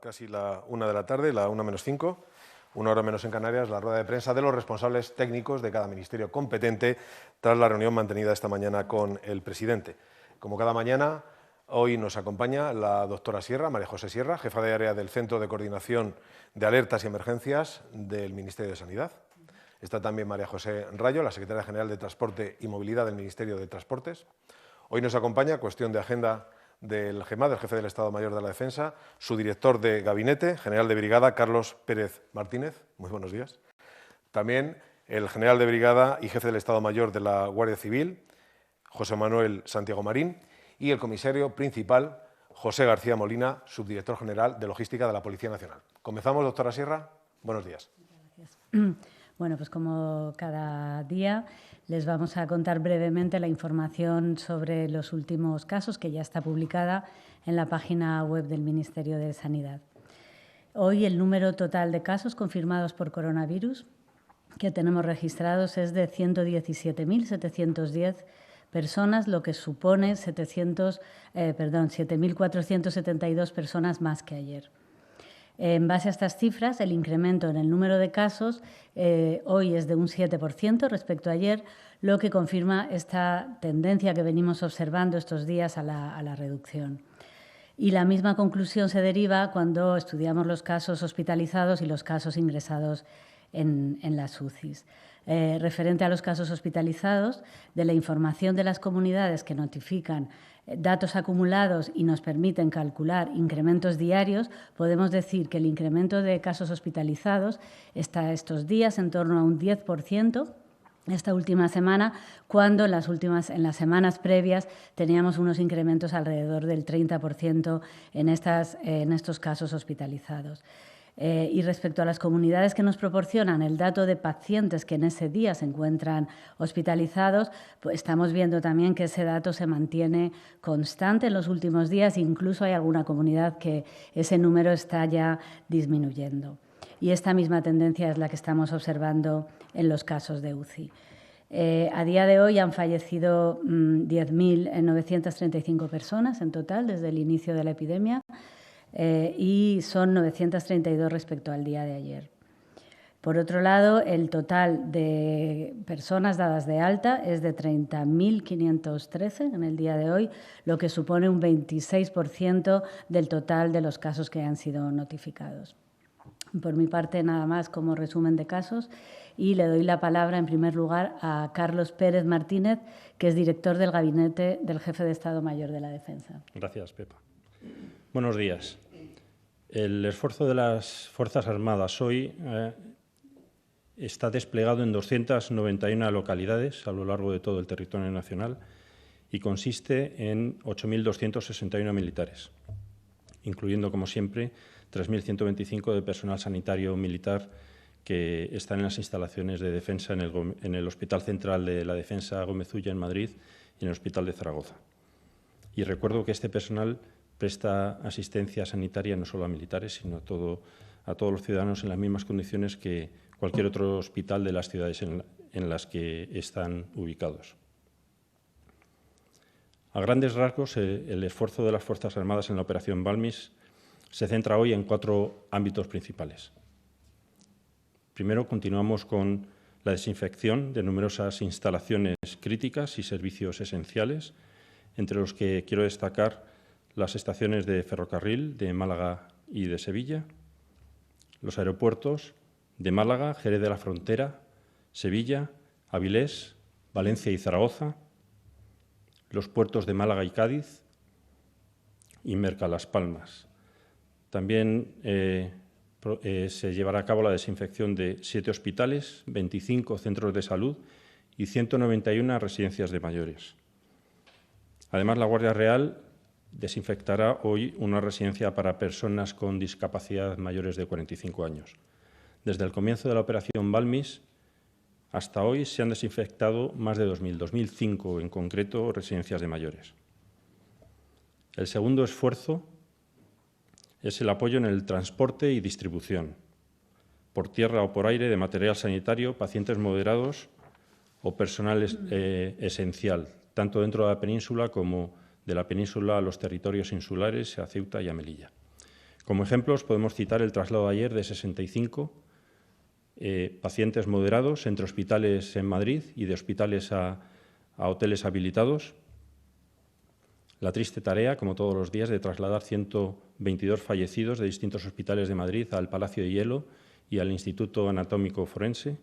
Casi la 1 de la tarde, la 1 menos 5, 1 hora menos en Canarias, la rueda de prensa de los responsables técnicos de cada ministerio competente tras la reunión mantenida esta mañana con el presidente. Como cada mañana, hoy nos acompaña la doctora Sierra, María José Sierra, jefa de área del Centro de Coordinación de Alertas y Emergencias del Ministerio de Sanidad. Está también María José Rayo, la secretaria general de Transporte y Movilidad del Ministerio de Transportes. Hoy nos acompaña, cuestión de agenda, del GEMA, del Jefe del Estado Mayor de la Defensa, su director de gabinete, general de brigada, Carlos Pérez Martínez. Muy buenos días. También el general de brigada y jefe del Estado Mayor de la Guardia Civil, José Manuel Santiago Marín, y el comisario principal, José García Molina, subdirector general de Logística de la Policía Nacional. Comenzamos, doctora Sierra. Buenos días. Muchas gracias. Bueno, pues como cada día les vamos a contar brevemente la información sobre los últimos casos que ya está publicada en la página web del Ministerio de Sanidad. Hoy el número total de casos confirmados por coronavirus que tenemos registrados es de 117.710 personas, lo que supone 7.472 personas más que ayer. En base a estas cifras, el incremento en el número de casos hoy es de un 7% respecto a ayer, lo que confirma esta tendencia que venimos observando estos días a la reducción. Y la misma conclusión se deriva cuando estudiamos los casos hospitalizados y los casos ingresados en las UCIs. Referente a los casos hospitalizados, de la información de las comunidades que notifican datos acumulados y nos permiten calcular incrementos diarios, podemos decir que el incremento de casos hospitalizados está estos días en torno a un 10%, esta última semana, cuando en las semanas previas teníamos unos incrementos alrededor del 30% en estos casos hospitalizados. Y respecto a las comunidades que nos proporcionan el dato de pacientes que en ese día se encuentran hospitalizados, pues estamos viendo también que ese dato se mantiene constante en los últimos días, incluso hay alguna comunidad que ese número está ya disminuyendo. Y esta misma tendencia es la que estamos observando en los casos de UCI. A día de hoy han fallecido 10.935 personas en total desde el inicio de la epidemia, y son 932 respecto al día de ayer. Por otro lado, el total de personas dadas de alta es de 30.513 en el día de hoy, lo que supone un 26% del total de los casos que han sido notificados. Por mi parte, nada más como resumen de casos, y le doy la palabra en primer lugar a Carlos Pérez Martínez, que es director del gabinete del Jefe de Estado Mayor de la Defensa. Gracias, Pepa. Buenos días. El esfuerzo de las Fuerzas Armadas hoy está desplegado en 291 localidades a lo largo de todo el territorio nacional y consiste en 8.261 militares, incluyendo, como siempre, 3.125 de personal sanitario militar que están en las instalaciones de defensa en el Hospital Central de la Defensa Gómez Ulla en Madrid y en el Hospital de Zaragoza. Y recuerdo que este personal presta asistencia sanitaria no solo a militares, sino a todos los ciudadanos en las mismas condiciones que cualquier otro hospital de las ciudades en las que están ubicados. A grandes rasgos, el esfuerzo de las Fuerzas Armadas en la Operación Balmis se centra hoy en 4 ámbitos principales. Primero, continuamos con la desinfección de numerosas instalaciones críticas y servicios esenciales, entre los que quiero destacar las estaciones de ferrocarril de Málaga y de Sevilla, los aeropuertos de Málaga, Jerez de la Frontera, Sevilla, Avilés, Valencia y Zaragoza, los puertos de Málaga y Cádiz y Merca Las Palmas. También se llevará a cabo la desinfección de 7 hospitales, 25 centros de salud y 191 residencias de mayores. Además, la Guardia Real desinfectará hoy una residencia para personas con discapacidad mayores de 45 años. Desde el comienzo de la Operación Balmis hasta hoy se han desinfectado más de 2.005 en concreto residencias de mayores. El segundo esfuerzo es el apoyo en el transporte y distribución, por tierra o por aire, de material sanitario, pacientes moderados o personal esencial, tanto dentro de la península como de la península a los territorios insulares, a Ceuta y a Melilla. Como ejemplos podemos citar el traslado ayer de 65 pacientes moderados entre hospitales en Madrid y de hospitales a hoteles habilitados. La triste tarea, como todos los días, de trasladar 122 fallecidos de distintos hospitales de Madrid al Palacio de Hielo y al Instituto Anatómico Forense.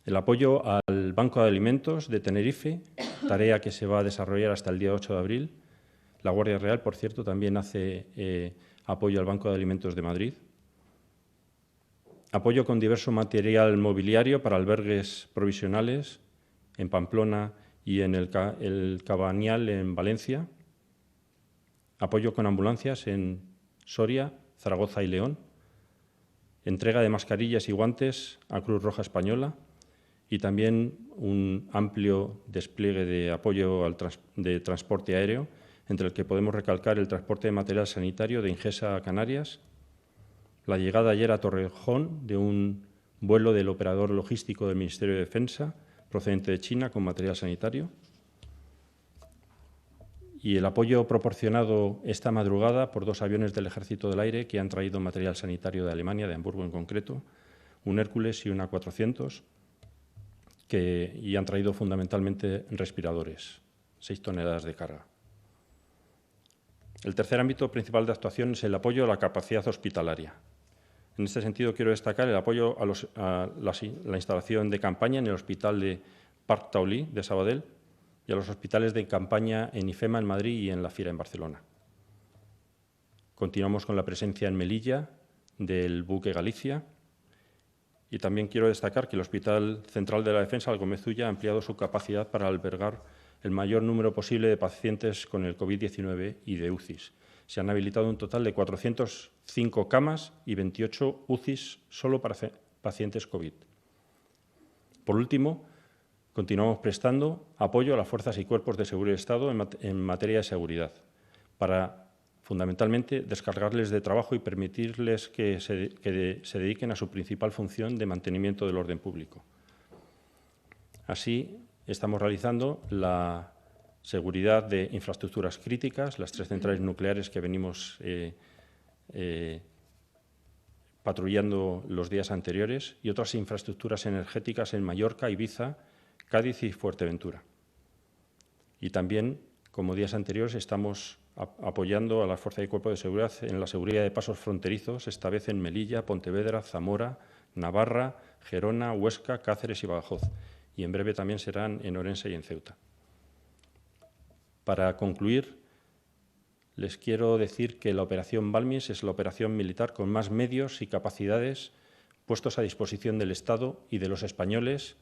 El apoyo al Banco de Alimentos de Tenerife, tarea que se va a desarrollar hasta el día 8 de abril. La Guardia Real, por cierto, también hace apoyo al Banco de Alimentos de Madrid. Apoyo con diverso material mobiliario para albergues provisionales en Pamplona y en el Cabanial en Valencia. Apoyo con ambulancias en Soria, Zaragoza y León. Entrega de mascarillas y guantes a Cruz Roja Española y también un amplio despliegue de apoyo de transporte aéreo, entre el que podemos recalcar el transporte de material sanitario de Ingesa a Canarias, la llegada ayer a Torrejón de un vuelo del operador logístico del Ministerio de Defensa, procedente de China, con material sanitario, y el apoyo proporcionado esta madrugada por 2 aviones del Ejército del Aire que han traído material sanitario de Alemania, de Hamburgo en concreto, un Hércules y una 400, y han traído fundamentalmente respiradores, 6 toneladas de carga. El tercer ámbito principal de actuación es el apoyo a la capacidad hospitalaria. En este sentido, quiero destacar el apoyo a la instalación de campaña en el Hospital de Parc Taulí de Sabadell y a los hospitales de campaña en IFEMA en Madrid y en La Fira en Barcelona. Continuamos con la presencia en Melilla del buque Galicia y también quiero destacar que el Hospital Central de la Defensa, Alcomezulla, ha ampliado su capacidad para albergar el mayor número posible de pacientes con el COVID-19 y de UCIs. Se han habilitado un total de 405 camas y 28 UCIs solo para pacientes COVID. Por último, continuamos prestando apoyo a las fuerzas y cuerpos de seguridad del Estado en materia de seguridad, para fundamentalmente descargarles de trabajo y permitirles que se dediquen a su principal función de mantenimiento del orden público. Así, estamos realizando la seguridad de infraestructuras críticas, las 3 centrales nucleares que venimos patrullando los días anteriores y otras infraestructuras energéticas en Mallorca, Ibiza, Cádiz y Fuerteventura. Y también, como días anteriores, estamos apoyando a las fuerzas y cuerpos de seguridad en la seguridad de pasos fronterizos, esta vez en Melilla, Pontevedra, Zamora, Navarra, Gerona, Huesca, Cáceres y Badajoz. Y en breve también serán en Orense y en Ceuta. Para concluir, les quiero decir que la Operación Balmis es la operación militar con más medios y capacidades puestos a disposición del Estado y de los españoles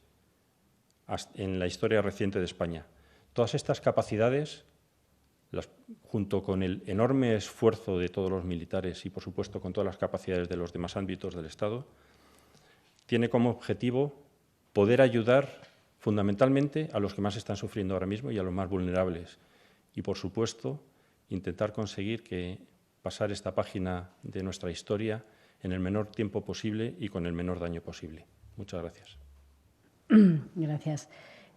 en la historia reciente de España. Todas estas capacidades, junto con el enorme esfuerzo de todos los militares y, por supuesto, con todas las capacidades de los demás ámbitos del Estado, tiene como objetivo poder ayudar fundamentalmente a los que más están sufriendo ahora mismo y a los más vulnerables. Y, por supuesto, intentar conseguir pasar esta página de nuestra historia en el menor tiempo posible y con el menor daño posible. Muchas gracias. Gracias.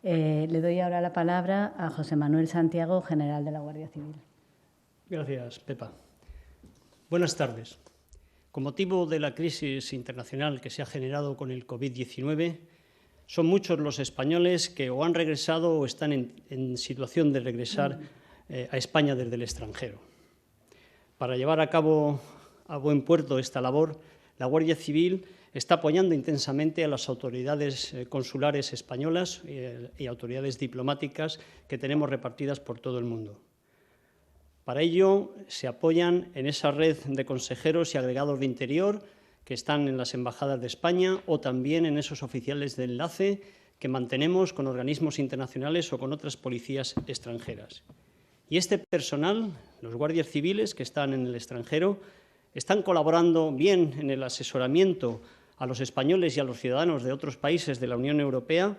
Le doy ahora la palabra a José Manuel Santiago, general de la Guardia Civil. Gracias, Pepa. Buenas tardes. Con motivo de la crisis internacional que se ha generado con el COVID-19, son muchos los españoles que o han regresado o están en situación de regresar a España desde el extranjero. Para llevar a cabo a buen puerto esta labor, la Guardia Civil está apoyando intensamente a las autoridades consulares españolas y autoridades diplomáticas que tenemos repartidas por todo el mundo. Para ello, se apoyan en esa red de consejeros y agregados de Interior que están en las embajadas de España o también en esos oficiales de enlace que mantenemos con organismos internacionales o con otras policías extranjeras. Y este personal, los guardias civiles que están en el extranjero, están colaborando bien en el asesoramiento a los españoles y a los ciudadanos de otros países de la Unión Europea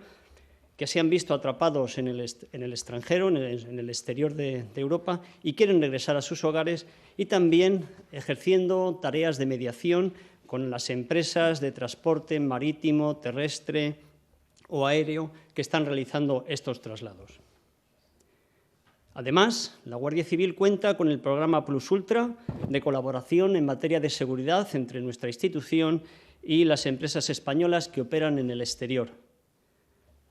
que se han visto atrapados en el extranjero, en el exterior de Europa y quieren regresar a sus hogares, y también ejerciendo tareas de mediación con las empresas de transporte marítimo, terrestre o aéreo que están realizando estos traslados. Además, la Guardia Civil cuenta con el programa Plus Ultra de colaboración en materia de seguridad entre nuestra institución y las empresas españolas que operan en el exterior.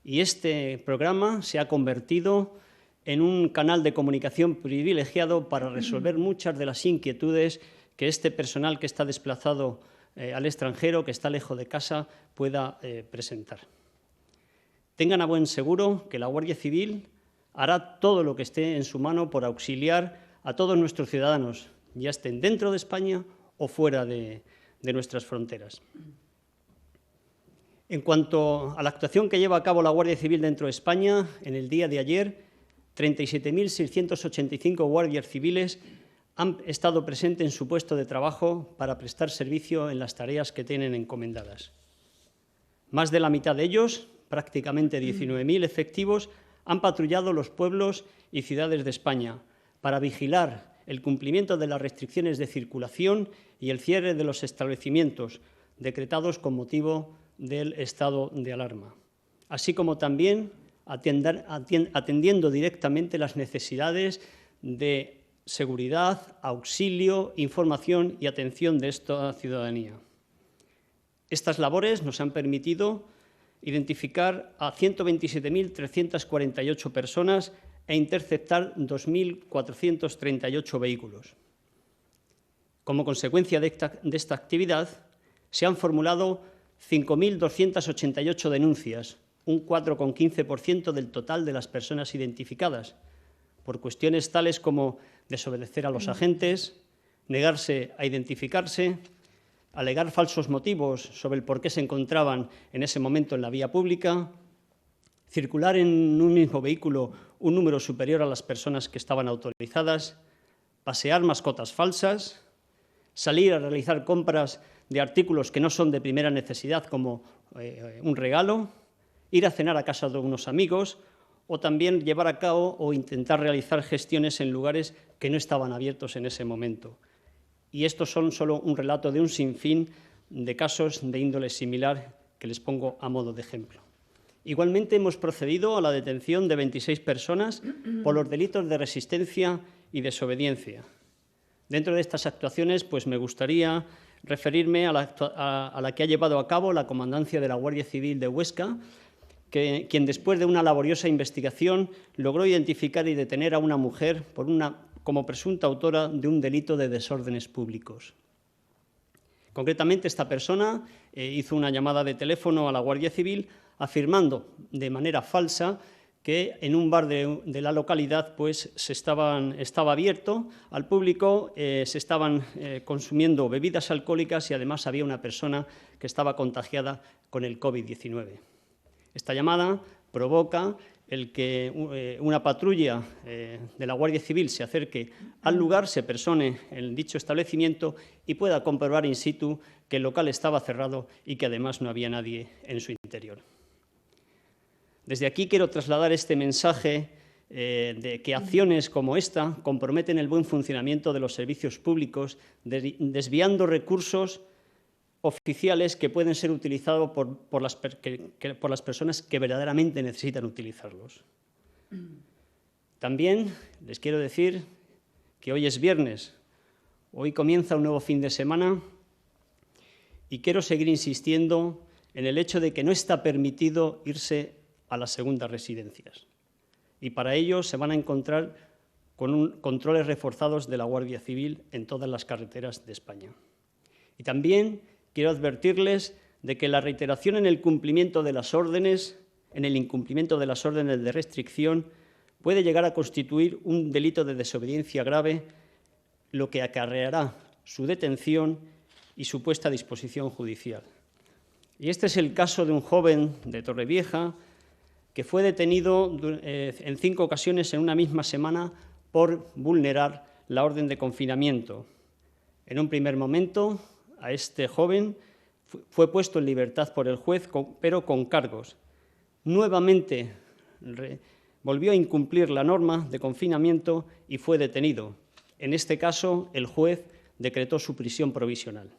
Y este programa se ha convertido en un canal de comunicación privilegiado para resolver muchas de las inquietudes que este personal que está desplazado al extranjero, que está lejos de casa, pueda presentar. Tengan a buen seguro que la Guardia Civil hará todo lo que esté en su mano por auxiliar a todos nuestros ciudadanos, ya estén dentro de España o fuera de nuestras fronteras. En cuanto a la actuación que lleva a cabo la Guardia Civil dentro de España, en el día de ayer, 37.685 guardias civiles han estado presentes en su puesto de trabajo para prestar servicio en las tareas que tienen encomendadas. Más de la mitad de ellos, prácticamente 19.000 efectivos, han patrullado los pueblos y ciudades de España para vigilar el cumplimiento de las restricciones de circulación y el cierre de los establecimientos decretados con motivo del estado de alarma, así como también atendiendo directamente las necesidades de seguridad, auxilio, información y atención de esta ciudadanía. Estas labores nos han permitido identificar a 127.348 personas e interceptar 2.438 vehículos. Como consecuencia de esta actividad, se han formulado 5.288 denuncias, un 4,15% del total de las personas identificadas, por cuestiones tales como desobedecer a los agentes, negarse a identificarse, alegar falsos motivos sobre el por qué se encontraban en ese momento en la vía pública, circular en un mismo vehículo un número superior a las personas que estaban autorizadas, pasear mascotas falsas, salir a realizar compras de artículos que no son de primera necesidad, como un regalo, ir a cenar a casa de unos amigos o también llevar a cabo o intentar realizar gestiones en lugares que no estaban abiertos en ese momento. Y estos son solo un relato de un sinfín de casos de índole similar que les pongo a modo de ejemplo. Igualmente hemos procedido a la detención de 26 personas por los delitos de resistencia y desobediencia. Dentro de estas actuaciones, pues me gustaría referirme a la que ha llevado a cabo la Comandancia de la Guardia Civil de Huesca, quien después de una laboriosa investigación logró identificar y detener a una mujer como presunta autora de un delito de desórdenes públicos. Concretamente, esta persona hizo una llamada de teléfono a la Guardia Civil afirmando de manera falsa que en un bar de la localidad pues, estaba abierto al público, se estaban consumiendo bebidas alcohólicas y además había una persona que estaba contagiada con el COVID-19. Esta llamada provoca el que una patrulla de la Guardia Civil se acerque al lugar, se persone en dicho establecimiento y pueda comprobar in situ que el local estaba cerrado y que además no había nadie en su interior. Desde aquí quiero trasladar este mensaje de que acciones como esta comprometen el buen funcionamiento de los servicios públicos, desviando recursos oficiales que pueden ser utilizados por las personas que verdaderamente necesitan utilizarlos. También les quiero decir que hoy es viernes, hoy comienza un nuevo fin de semana y quiero seguir insistiendo en el hecho de que no está permitido irse a las segundas residencias. Y para ello se van a encontrar con controles reforzados de la Guardia Civil en todas las carreteras de España. Y también quiero advertirles de que la reiteración en el incumplimiento de las órdenes de restricción puede llegar a constituir un delito de desobediencia grave, lo que acarreará su detención y su puesta a disposición judicial. Y este es el caso de un joven de Torrevieja que fue detenido en 5 ocasiones en una misma semana por vulnerar la orden de confinamiento. En un primer momento, a este joven fue puesto en libertad por el juez, pero con cargos. Nuevamente volvió a incumplir la norma de confinamiento y fue detenido. En este caso, el juez decretó su prisión provisional.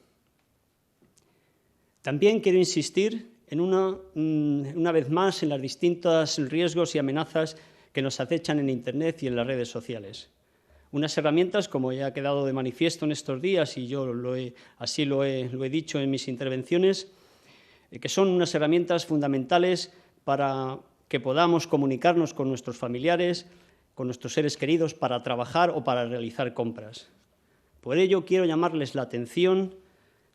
También quiero insistir una vez más en los distintos riesgos y amenazas que nos acechan en Internet y en las redes sociales. Unas herramientas, como ya ha quedado de manifiesto en estos días, y yo así lo he dicho en mis intervenciones, que son unas herramientas fundamentales para que podamos comunicarnos con nuestros familiares, con nuestros seres queridos, para trabajar o para realizar compras. Por ello, quiero llamarles la atención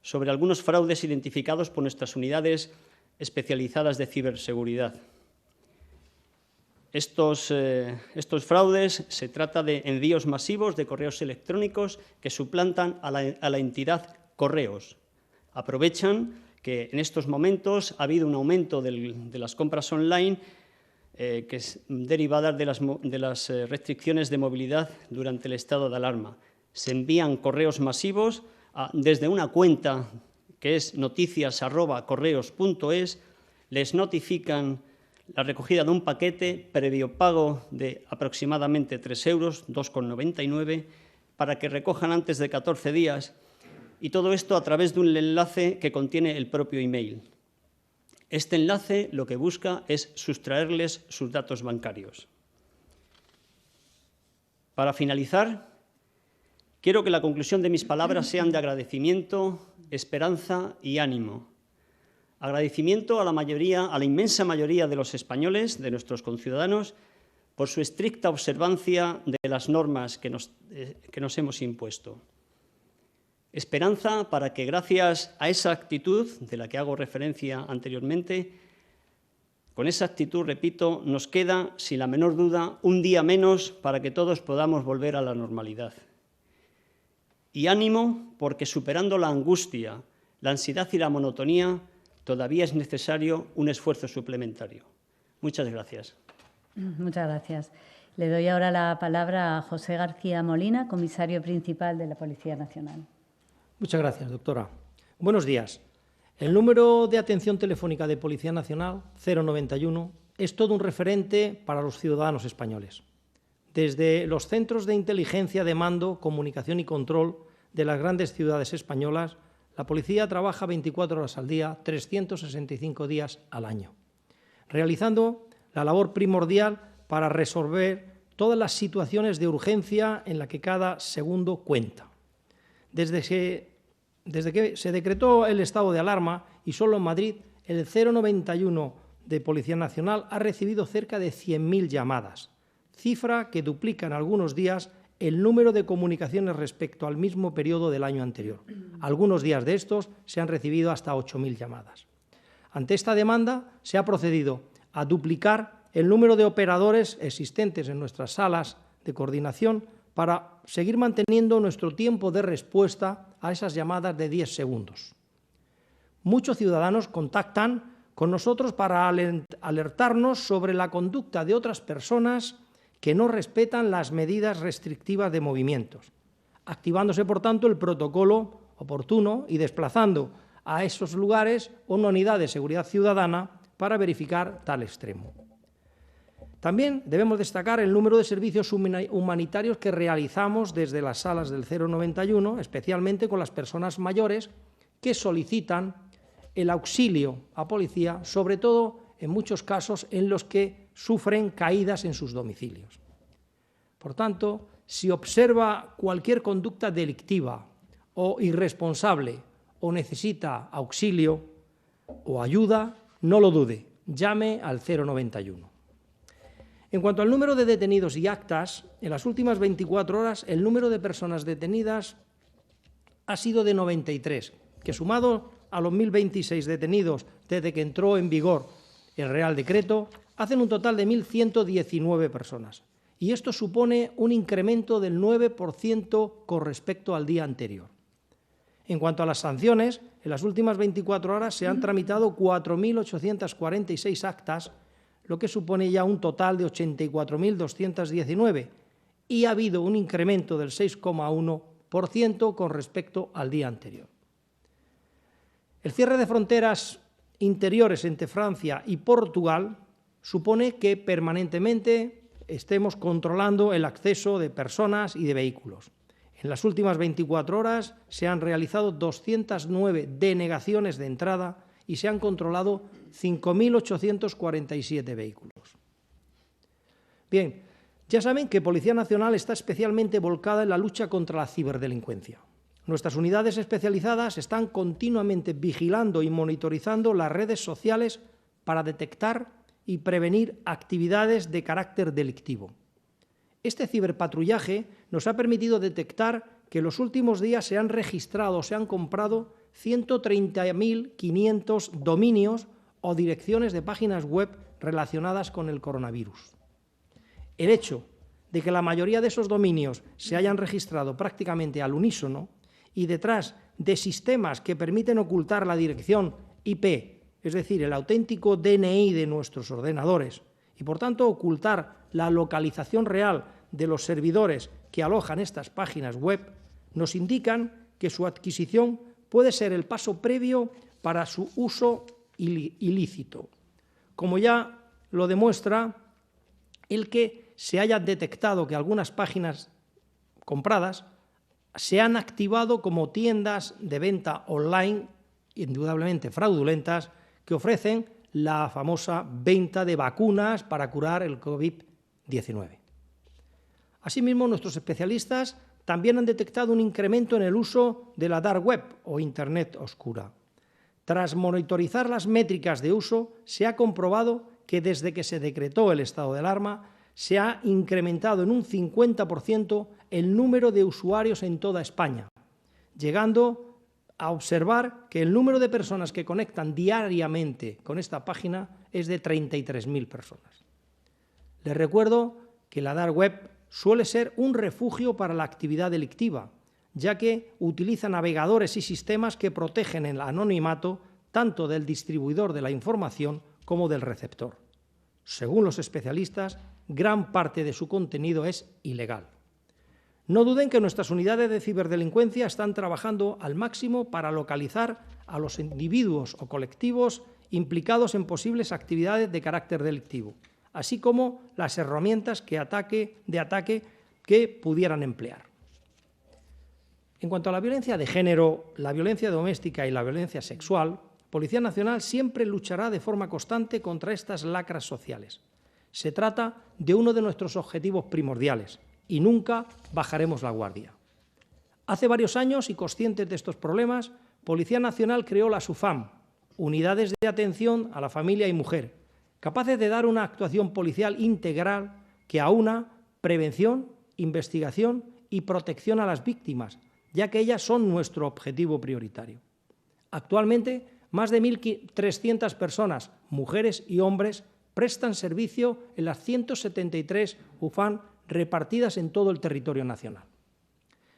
sobre algunos fraudes identificados por nuestras unidades especializadas de ciberseguridad. Estos fraudes se trata de envíos masivos de correos electrónicos que suplantan a la entidad Correos. Aprovechan que en estos momentos ha habido un aumento de las compras online que es derivada de las restricciones de movilidad durante el estado de alarma. Se envían correos masivos desde una cuenta que es noticias@correos.es, les notifican la recogida de un paquete previo pago de aproximadamente 3 euros, 2,99, para que recojan antes de 14 días, y todo esto a través de un enlace que contiene el propio email. Este enlace lo que busca es sustraerles sus datos bancarios. Para finalizar, quiero que la conclusión de mis palabras sean de agradecimiento, esperanza y ánimo. Agradecimiento a la inmensa mayoría de los españoles, de nuestros conciudadanos, por su estricta observancia de las normas que nos hemos impuesto. Esperanza para que, gracias a esa actitud de la que hago referencia anteriormente, con esa actitud, repito, nos queda, sin la menor duda, un día menos para que todos podamos volver a la normalidad. Y ánimo, porque superando la angustia, la ansiedad y la monotonía, todavía es necesario un esfuerzo suplementario. Muchas gracias. Muchas gracias. Le doy ahora la palabra a José García Molina, comisario principal de la Policía Nacional. Muchas gracias, doctora. Buenos días. El número de atención telefónica de Policía Nacional, 091, es todo un referente para los ciudadanos españoles. Desde los centros de inteligencia de mando, comunicación y control de las grandes ciudades españolas, la policía trabaja 24 horas al día, 365 días al año, realizando la labor primordial para resolver todas las situaciones de urgencia en la que cada segundo cuenta. Desde que se decretó el estado de alarma, y solo en Madrid, el 091 de Policía Nacional ha recibido cerca de 100.000 llamadas, cifra que duplica en algunos días el número de comunicaciones respecto al mismo periodo del año anterior. Algunos días de estos se han recibido hasta 8.000 llamadas. Ante esta demanda se ha procedido a duplicar el número de operadores existentes en nuestras salas de coordinación para seguir manteniendo nuestro tiempo de respuesta a esas llamadas de 10 segundos. Muchos ciudadanos contactan con nosotros para alertarnos sobre la conducta de otras personas que no respetan las medidas restrictivas de movimientos, activándose, por tanto, el protocolo oportuno y desplazando a esos lugares una unidad de seguridad ciudadana para verificar tal extremo. También debemos destacar el número de servicios humanitarios que realizamos desde las salas del 091, especialmente con las personas mayores que solicitan el auxilio a policía, sobre todo en muchos casos en los que sufren caídas en sus domicilios. Por tanto, si observa cualquier conducta delictiva o irresponsable o necesita auxilio o ayuda, no lo dude, llame al 091. En cuanto al número de detenidos y actas, en las últimas 24 horas el número de personas detenidas ha sido de 93, que sumado a los 1.026 detenidos desde que entró en vigor el Real Decreto, hacen un total de 1.119 personas. Y esto supone un incremento del 9% con respecto al día anterior. En cuanto a las sanciones, en las últimas 24 horas se han tramitado 4.846 actas, lo que supone ya un total de 84.219, y ha habido un incremento del 6,1% con respecto al día anterior. El cierre de fronteras interiores entre Francia y Portugal supone que permanentemente estemos controlando el acceso de personas y de vehículos. En las últimas 24 horas se han realizado 209 denegaciones de entrada y se han controlado 5.847 vehículos. Bien, ya saben que Policía Nacional está especialmente volcada en la lucha contra la ciberdelincuencia. Nuestras unidades especializadas están continuamente vigilando y monitorizando las redes sociales para detectar y prevenir actividades de carácter delictivo. Este ciberpatrullaje nos ha permitido detectar que en los últimos días se han registrado, se han comprado 130.500 dominios o direcciones de páginas web relacionadas con el coronavirus. El hecho de que la mayoría de esos dominios se hayan registrado prácticamente al unísono y detrás de sistemas que permiten ocultar la dirección IP, es decir, el auténtico DNI de nuestros ordenadores, y por tanto ocultar la localización real de los servidores que alojan estas páginas web, nos indican que su adquisición puede ser el paso previo para su uso ilícito, como ya lo demuestra el que se haya detectado que algunas páginas compradas se han activado como tiendas de venta online, indudablemente fraudulentas, que ofrecen la famosa venta de vacunas para curar el COVID-19. Asimismo, nuestros especialistas también han detectado un incremento en el uso de la dark web o Internet oscura. Tras monitorizar las métricas de uso, se ha comprobado que desde que se decretó el estado de alarma se ha incrementado en un 50% el número de usuarios en toda España, llegando a observar que el número de personas que conectan diariamente con esta página es de 33.000 personas. Les recuerdo que la dark web suele ser un refugio para la actividad delictiva, ya que utiliza navegadores y sistemas que protegen el anonimato tanto del distribuidor de la información como del receptor. Según los especialistas, gran parte de su contenido es ilegal. No duden que nuestras unidades de ciberdelincuencia están trabajando al máximo para localizar a los individuos o colectivos implicados en posibles actividades de carácter delictivo, así como las herramientas de ataque que pudieran emplear. En cuanto a la violencia de género, la violencia doméstica y la violencia sexual, Policía Nacional siempre luchará de forma constante contra estas lacras sociales. Se trata de uno de nuestros objetivos primordiales y nunca bajaremos la guardia. Hace varios años, y conscientes de estos problemas, Policía Nacional creó las UFAM, Unidades de Atención a la Familia y Mujer, capaces de dar una actuación policial integral que aúna prevención, investigación y protección a las víctimas, ya que ellas son nuestro objetivo prioritario. Actualmente, más de 1.300 personas, mujeres y hombres, prestan servicio en las 173 UFAM repartidas en todo el territorio nacional.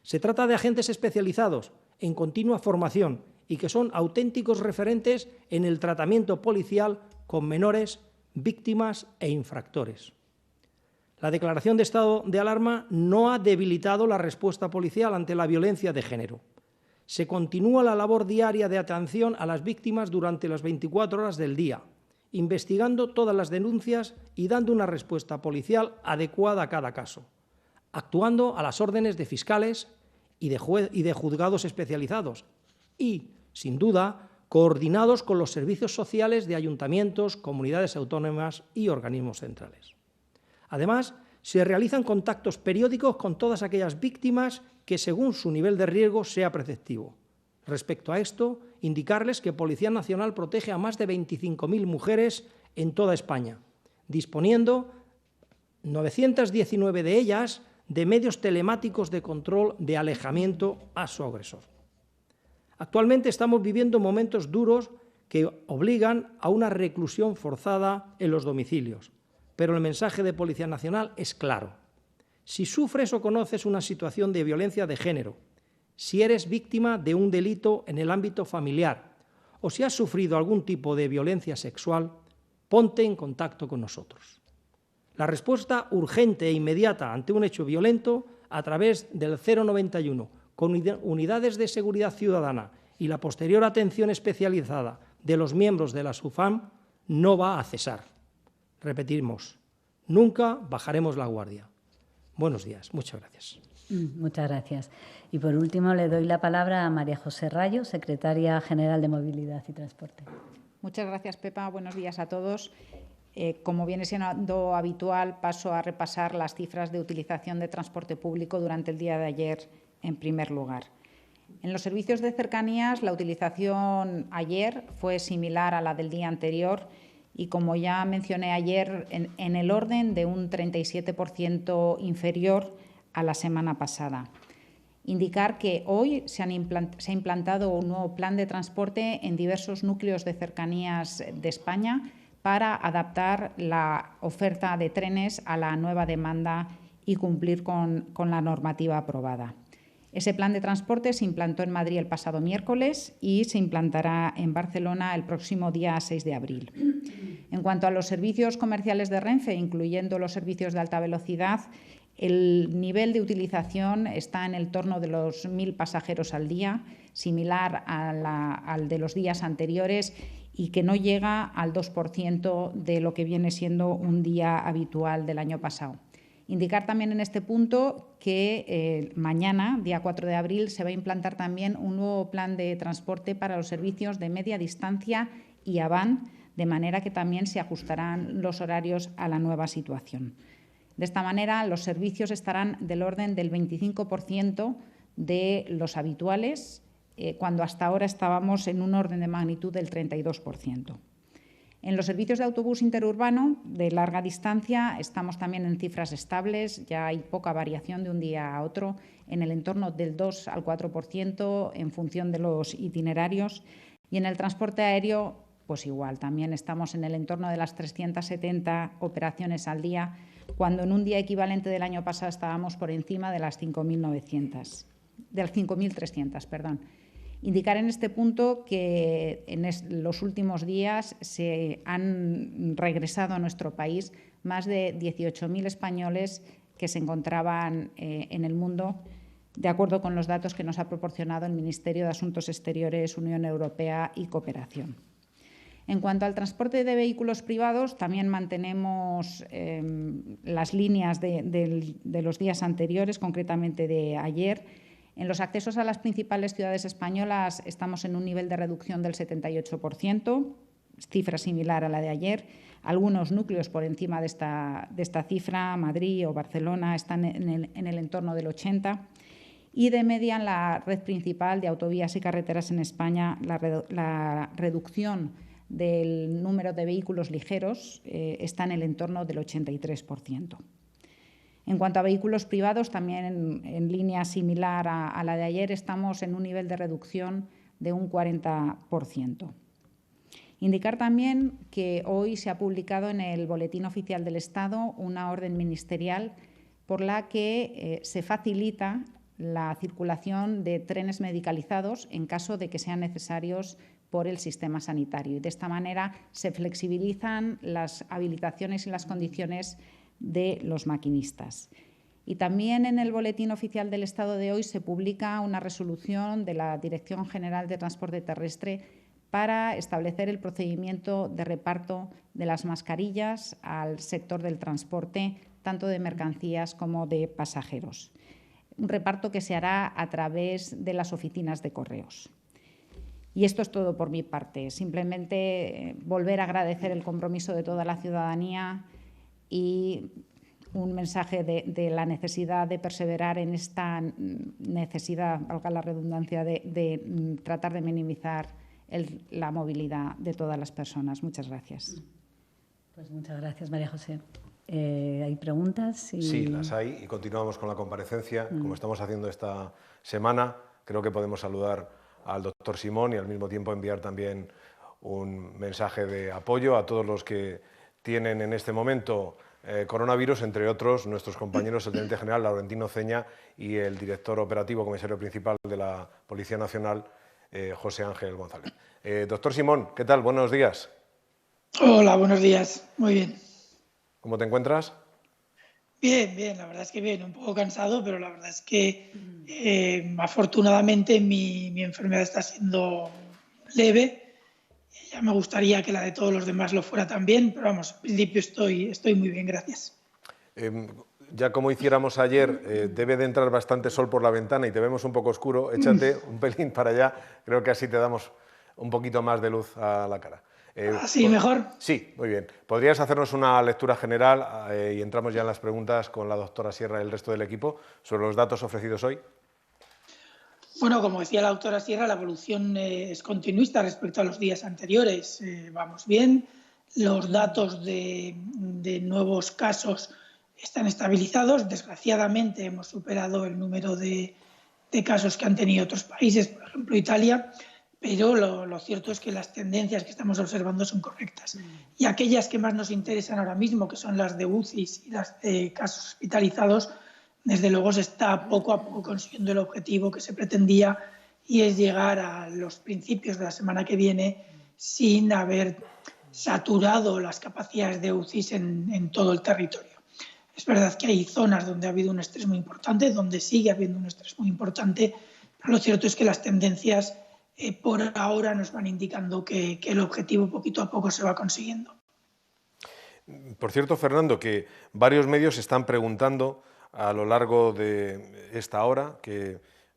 Se trata de agentes especializados en continua formación y que son auténticos referentes en el tratamiento policial con menores, víctimas e infractores. La declaración de estado de alarma no ha debilitado la respuesta policial ante la violencia de género. Se continúa la labor diaria de atención a las víctimas durante las 24 horas del día, investigando todas las denuncias y dando una respuesta policial adecuada a cada caso, actuando a las órdenes de fiscales y de juzgados especializados y, sin duda, coordinados con los servicios sociales de ayuntamientos, comunidades autónomas y organismos centrales. Además, se realizan contactos periódicos con todas aquellas víctimas que, según su nivel de riesgo, sea preceptivo. Respecto a esto, indicarles que Policía Nacional protege a más de 25.000 mujeres en toda España, disponiendo 919 de ellas de medios telemáticos de control de alejamiento a su agresor. Actualmente estamos viviendo momentos duros que obligan a una reclusión forzada en los domicilios, pero el mensaje de Policía Nacional es claro. Si sufres o conoces una situación de violencia de género, si eres víctima de un delito en el ámbito familiar o si has sufrido algún tipo de violencia sexual, ponte en contacto con nosotros. La respuesta urgente e inmediata ante un hecho violento a través del 091 con unidades de seguridad ciudadana y la posterior atención especializada de los miembros de la UFAM no va a cesar. Repetimos, nunca bajaremos la guardia. Buenos días, muchas gracias. Muchas gracias. Y por último le doy la palabra a María José Rayo, Secretaria General de Movilidad y Transporte. Muchas gracias, Pepa. Buenos días a todos. Como viene siendo habitual, paso a repasar las cifras de utilización de transporte público durante el día de ayer en primer lugar. En los servicios de cercanías, la utilización ayer fue similar a la del día anterior y, como ya mencioné ayer, en el orden de un 37% inferior a la semana pasada. Indicar que hoy se ha implantado un nuevo plan de transporte en diversos núcleos de cercanías de España para adaptar la oferta de trenes a la nueva demanda y cumplir con la normativa aprobada. Ese plan de transporte se implantó en Madrid el pasado miércoles y se implantará en Barcelona el próximo día 6 de abril. En cuanto a los servicios comerciales de Renfe, incluyendo los servicios de alta velocidad, el nivel de utilización está en el torno de los 1.000 pasajeros al día, similar al de los días anteriores y que no llega al 2% de lo que viene siendo un día habitual del año pasado. Indicar también en este punto que mañana, día 4 de abril, se va a implantar también un nuevo plan de transporte para los servicios de media distancia y AVAN, de manera que también se ajustarán los horarios a la nueva situación. De esta manera, los servicios estarán del orden del 25% de los habituales, cuando hasta ahora estábamos en un orden de magnitud del 32%. En los servicios de autobús interurbano de larga distancia estamos también en cifras estables, ya hay poca variación de un día a otro, en el entorno del 2 al 4% en función de los itinerarios. Y en el transporte aéreo, pues igual, también estamos en el entorno de las 370 operaciones al día, cuando en un día equivalente del año pasado estábamos por encima de las 5.300, perdón. Indicar en este punto que en los últimos días se han regresado a nuestro país más de 18.000 españoles que se encontraban en el mundo, de acuerdo con los datos que nos ha proporcionado el Ministerio de Asuntos Exteriores, Unión Europea y Cooperación. En cuanto al transporte de vehículos privados, también mantenemos las líneas de los días anteriores, concretamente de ayer. En los accesos a las principales ciudades españolas estamos en un nivel de reducción del 78%, cifra similar a la de ayer. Algunos núcleos por encima de esta cifra, Madrid o Barcelona, están en el entorno del 80%. Y de media en la red principal de autovías y carreteras en España, la reducción del número de vehículos ligeros está en el entorno del 83%. En cuanto a vehículos privados, también en línea similar a la de ayer, estamos en un nivel de reducción de un 40%. Indicar también que hoy se ha publicado en el Boletín Oficial del Estado una orden ministerial por la que se facilita la circulación de trenes medicalizados en caso de que sean necesarios por el sistema sanitario. Y de esta manera se flexibilizan las habilitaciones y las condiciones de los maquinistas. Y también en el Boletín Oficial del Estado de hoy se publica una resolución de la Dirección General de Transporte Terrestre para establecer el procedimiento de reparto de las mascarillas al sector del transporte, tanto de mercancías como de pasajeros. Un reparto que se hará a través de las oficinas de correos. Y esto es todo por mi parte. Simplemente volver a agradecer el compromiso de toda la ciudadanía y un mensaje de la necesidad de perseverar en esta necesidad, valga la redundancia, de tratar de minimizar la movilidad de todas las personas. Muchas gracias. Pues muchas gracias, María José. ¿Hay preguntas? Sí, las hay, y continuamos con la comparecencia. Como estamos haciendo esta semana, creo que podemos saludar al doctor Simón y al mismo tiempo enviar también un mensaje de apoyo a todos los que tienen en este momento coronavirus, entre otros nuestros compañeros, el teniente general Laurentino Ceña y el director operativo, comisario principal de la Policía Nacional, José Ángel González. Doctor Simón, ¿qué tal? Buenos días. Hola, buenos días. Muy bien. ¿Cómo te encuentras? Bien, bien, la verdad es que bien, un poco cansado, pero la verdad es que afortunadamente mi enfermedad está siendo leve. Ya me gustaría que la de todos los demás lo fuera también, pero vamos, en principio estoy muy bien, gracias. Ya como hiciéramos ayer, debe de entrar bastante sol por la ventana y te vemos un poco oscuro. Échate un pelín para allá, creo que así te damos un poquito más de luz a la cara. ¿Así mejor? Sí, muy bien. ¿Podrías hacernos una lectura general y entramos ya en las preguntas con la doctora Sierra y el resto del equipo sobre los datos ofrecidos hoy? Bueno, como decía la doctora Sierra, la evolución es continuista respecto a los días anteriores. Vamos bien, los datos de nuevos casos están estabilizados. Desgraciadamente hemos superado el número de casos que han tenido otros países, por ejemplo Italia, pero lo cierto es que las tendencias que estamos observando son correctas. Y aquellas que más nos interesan ahora mismo, que son las de UCIs y las de casos hospitalizados, desde luego se está poco a poco consiguiendo el objetivo que se pretendía, y es llegar a los principios de la semana que viene sin haber saturado las capacidades de UCIs en todo el territorio. Es verdad que hay zonas donde ha habido un estrés muy importante, donde sigue habiendo un estrés muy importante, pero lo cierto es que las tendencias por ahora nos van indicando que el objetivo poquito a poco se va consiguiendo. Por cierto, Fernando, que varios medios están preguntando a lo largo de esta hora,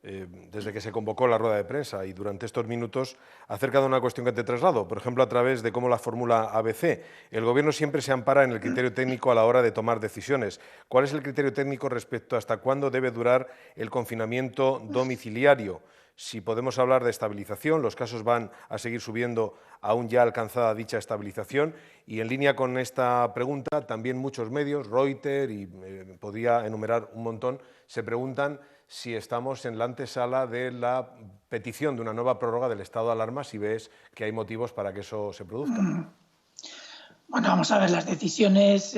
desde que se convocó la rueda de prensa y durante estos minutos, acerca de una cuestión que te traslado, por ejemplo, a través de cómo la formula ABC. El Gobierno siempre se ampara en el criterio técnico a la hora de tomar decisiones. ¿Cuál es el criterio técnico respecto a hasta cuándo debe durar el confinamiento domiciliario? Si podemos hablar de estabilización, los casos van a seguir subiendo aún ya alcanzada dicha estabilización. Y en línea con esta pregunta, también muchos medios, Reuters y podría enumerar un montón, se preguntan si estamos en la antesala de la petición de una nueva prórroga del estado de alarma, si ves que hay motivos para que eso se produzca. Bueno, vamos a ver, las decisiones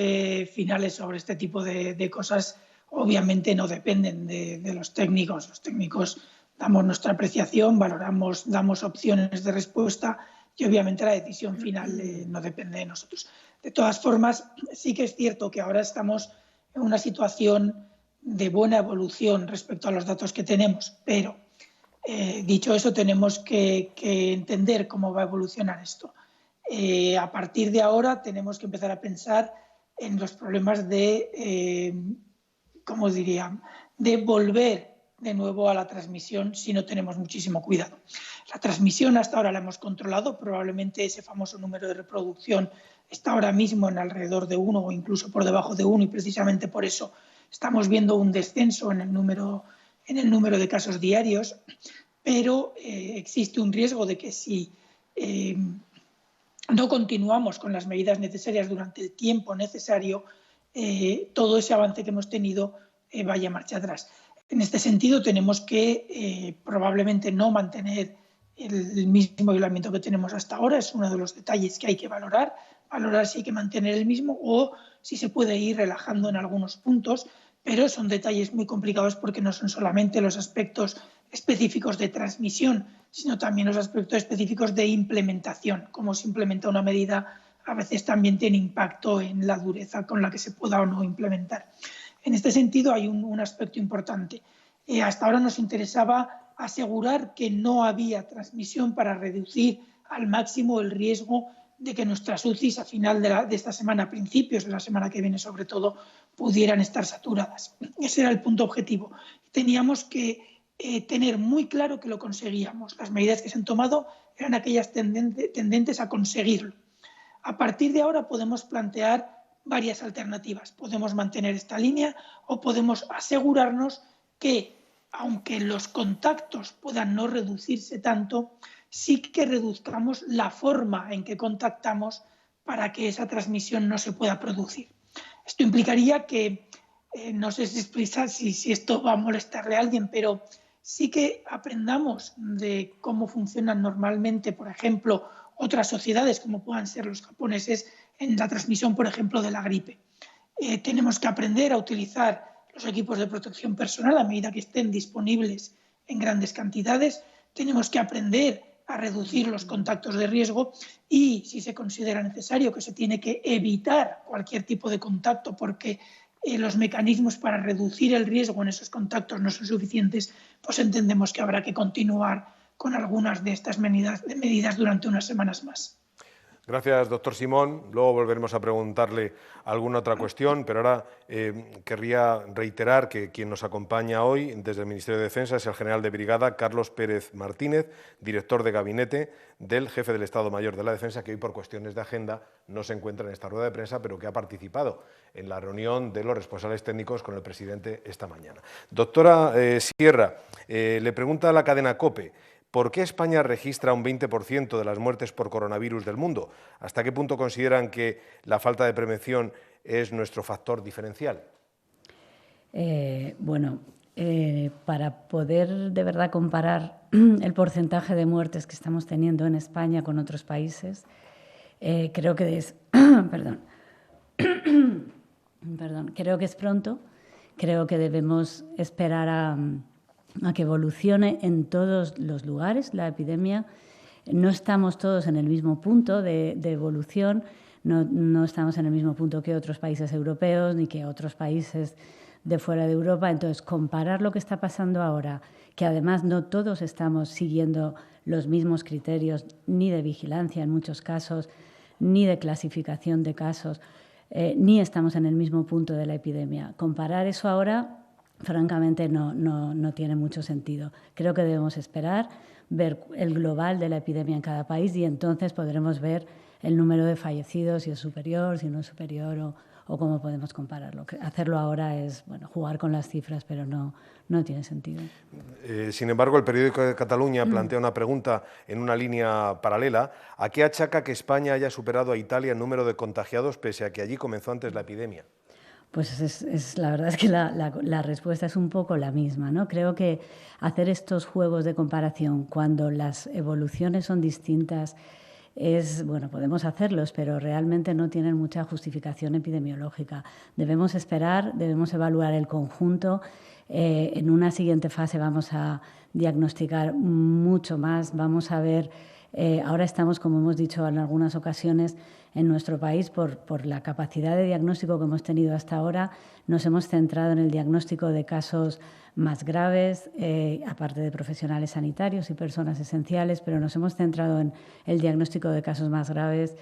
finales sobre este tipo de cosas obviamente no dependen de los técnicos. Los técnicos damos nuestra apreciación, valoramos, damos opciones de respuesta y obviamente la decisión final no depende de nosotros. De todas formas, sí que es cierto que ahora estamos en una situación de buena evolución respecto a los datos que tenemos, pero dicho eso, tenemos que entender cómo va a evolucionar esto. A partir de ahora tenemos que empezar a pensar en los problemas de, ¿cómo diría?, de volver de nuevo a la transmisión si no tenemos muchísimo cuidado. La transmisión hasta ahora la hemos controlado, probablemente ese famoso número de reproducción está ahora mismo en alrededor de 1 o incluso por debajo de 1, y precisamente por eso estamos viendo un descenso en el número de casos diarios, pero existe un riesgo de que si no continuamos con las medidas necesarias durante el tiempo necesario, todo ese avance que hemos tenido vaya marcha atrás. En este sentido, tenemos que probablemente no mantener el mismo aislamiento que tenemos hasta ahora. Es uno de los detalles que hay que valorar si hay que mantener el mismo o si se puede ir relajando en algunos puntos, pero son detalles muy complicados porque no son solamente los aspectos específicos de transmisión, sino también los aspectos específicos de implementación. Cómo se implementa una medida a veces también tiene impacto en la dureza con la que se pueda o no implementar. En este sentido hay un aspecto importante. Hasta ahora nos interesaba asegurar que no había transmisión para reducir al máximo el riesgo de que nuestras UCIs a final de esta semana, a principios de la semana que viene sobre todo, pudieran estar saturadas. Ese era el punto objetivo. Teníamos que tener muy claro que lo conseguíamos. Las medidas que se han tomado eran aquellas tendentes a conseguirlo. A partir de ahora podemos plantear varias alternativas. Podemos mantener esta línea o podemos asegurarnos que, aunque los contactos puedan no reducirse tanto, sí que reduzcamos la forma en que contactamos para que esa transmisión no se pueda producir. Esto implicaría que, no sé si esto va a molestarle a alguien, pero sí que aprendamos de cómo funcionan normalmente, por ejemplo, otras sociedades, como puedan ser los japoneses, en la transmisión, por ejemplo, de la gripe. Tenemos que aprender a utilizar los equipos de protección personal a medida que estén disponibles en grandes cantidades. Tenemos que aprender a reducir los contactos de riesgo y, si se considera necesario que se tiene que evitar cualquier tipo de contacto porque los mecanismos para reducir el riesgo en esos contactos no son suficientes, pues entendemos que habrá que continuar con algunas de estas medidas durante unas semanas más. Gracias, doctor Simón. Luego volveremos a preguntarle alguna otra cuestión, pero ahora querría reiterar que quien nos acompaña hoy desde el Ministerio de Defensa es el general de brigada Carlos Pérez Martínez, director de gabinete del jefe del Estado Mayor de la Defensa, que hoy por cuestiones de agenda no se encuentra en esta rueda de prensa, pero que ha participado en la reunión de los responsables técnicos con el presidente esta mañana. Doctora Sierra, le pregunta a la cadena COPE, ¿por qué España registra un 20% de las muertes por coronavirus del mundo? ¿Hasta qué punto consideran que la falta de prevención es nuestro factor diferencial? Para poder de verdad comparar el porcentaje de muertes que estamos teniendo en España con otros países, creo que es creo que es pronto. Creo que debemos esperar a que evolucione en todos los lugares la epidemia. No estamos todos en el mismo punto de evolución, no estamos en el mismo punto que otros países europeos ni que otros países de fuera de Europa. Entonces, comparar lo que está pasando ahora, que además no todos estamos siguiendo los mismos criterios ni de vigilancia en muchos casos, ni de clasificación de casos, ni estamos en el mismo punto de la epidemia. Comparar eso ahora, francamente, no tiene mucho sentido. Creo que debemos esperar, ver el global de la epidemia en cada país y entonces podremos ver el número de fallecidos, si es superior, si no es superior o cómo podemos compararlo. Hacerlo ahora es jugar con las cifras, pero no tiene sentido. Sin embargo, el periódico de Cataluña plantea una pregunta en una línea paralela. ¿A qué achaca que España haya superado a Italia en número de contagiados pese a que allí comenzó antes la epidemia? Pues la verdad es que la respuesta es un poco la misma, ¿no? Creo que hacer estos juegos de comparación cuando las evoluciones son distintas podemos hacerlos, pero realmente no tienen mucha justificación epidemiológica. Debemos esperar, debemos evaluar el conjunto. En una siguiente fase vamos a diagnosticar mucho más, vamos a ver. Ahora estamos, como hemos dicho en algunas ocasiones, en nuestro país, por la capacidad de diagnóstico que hemos tenido hasta ahora, nos hemos centrado en el diagnóstico de casos más graves, aparte de profesionales sanitarios y personas esenciales, pero nos hemos centrado en el diagnóstico de casos más graves.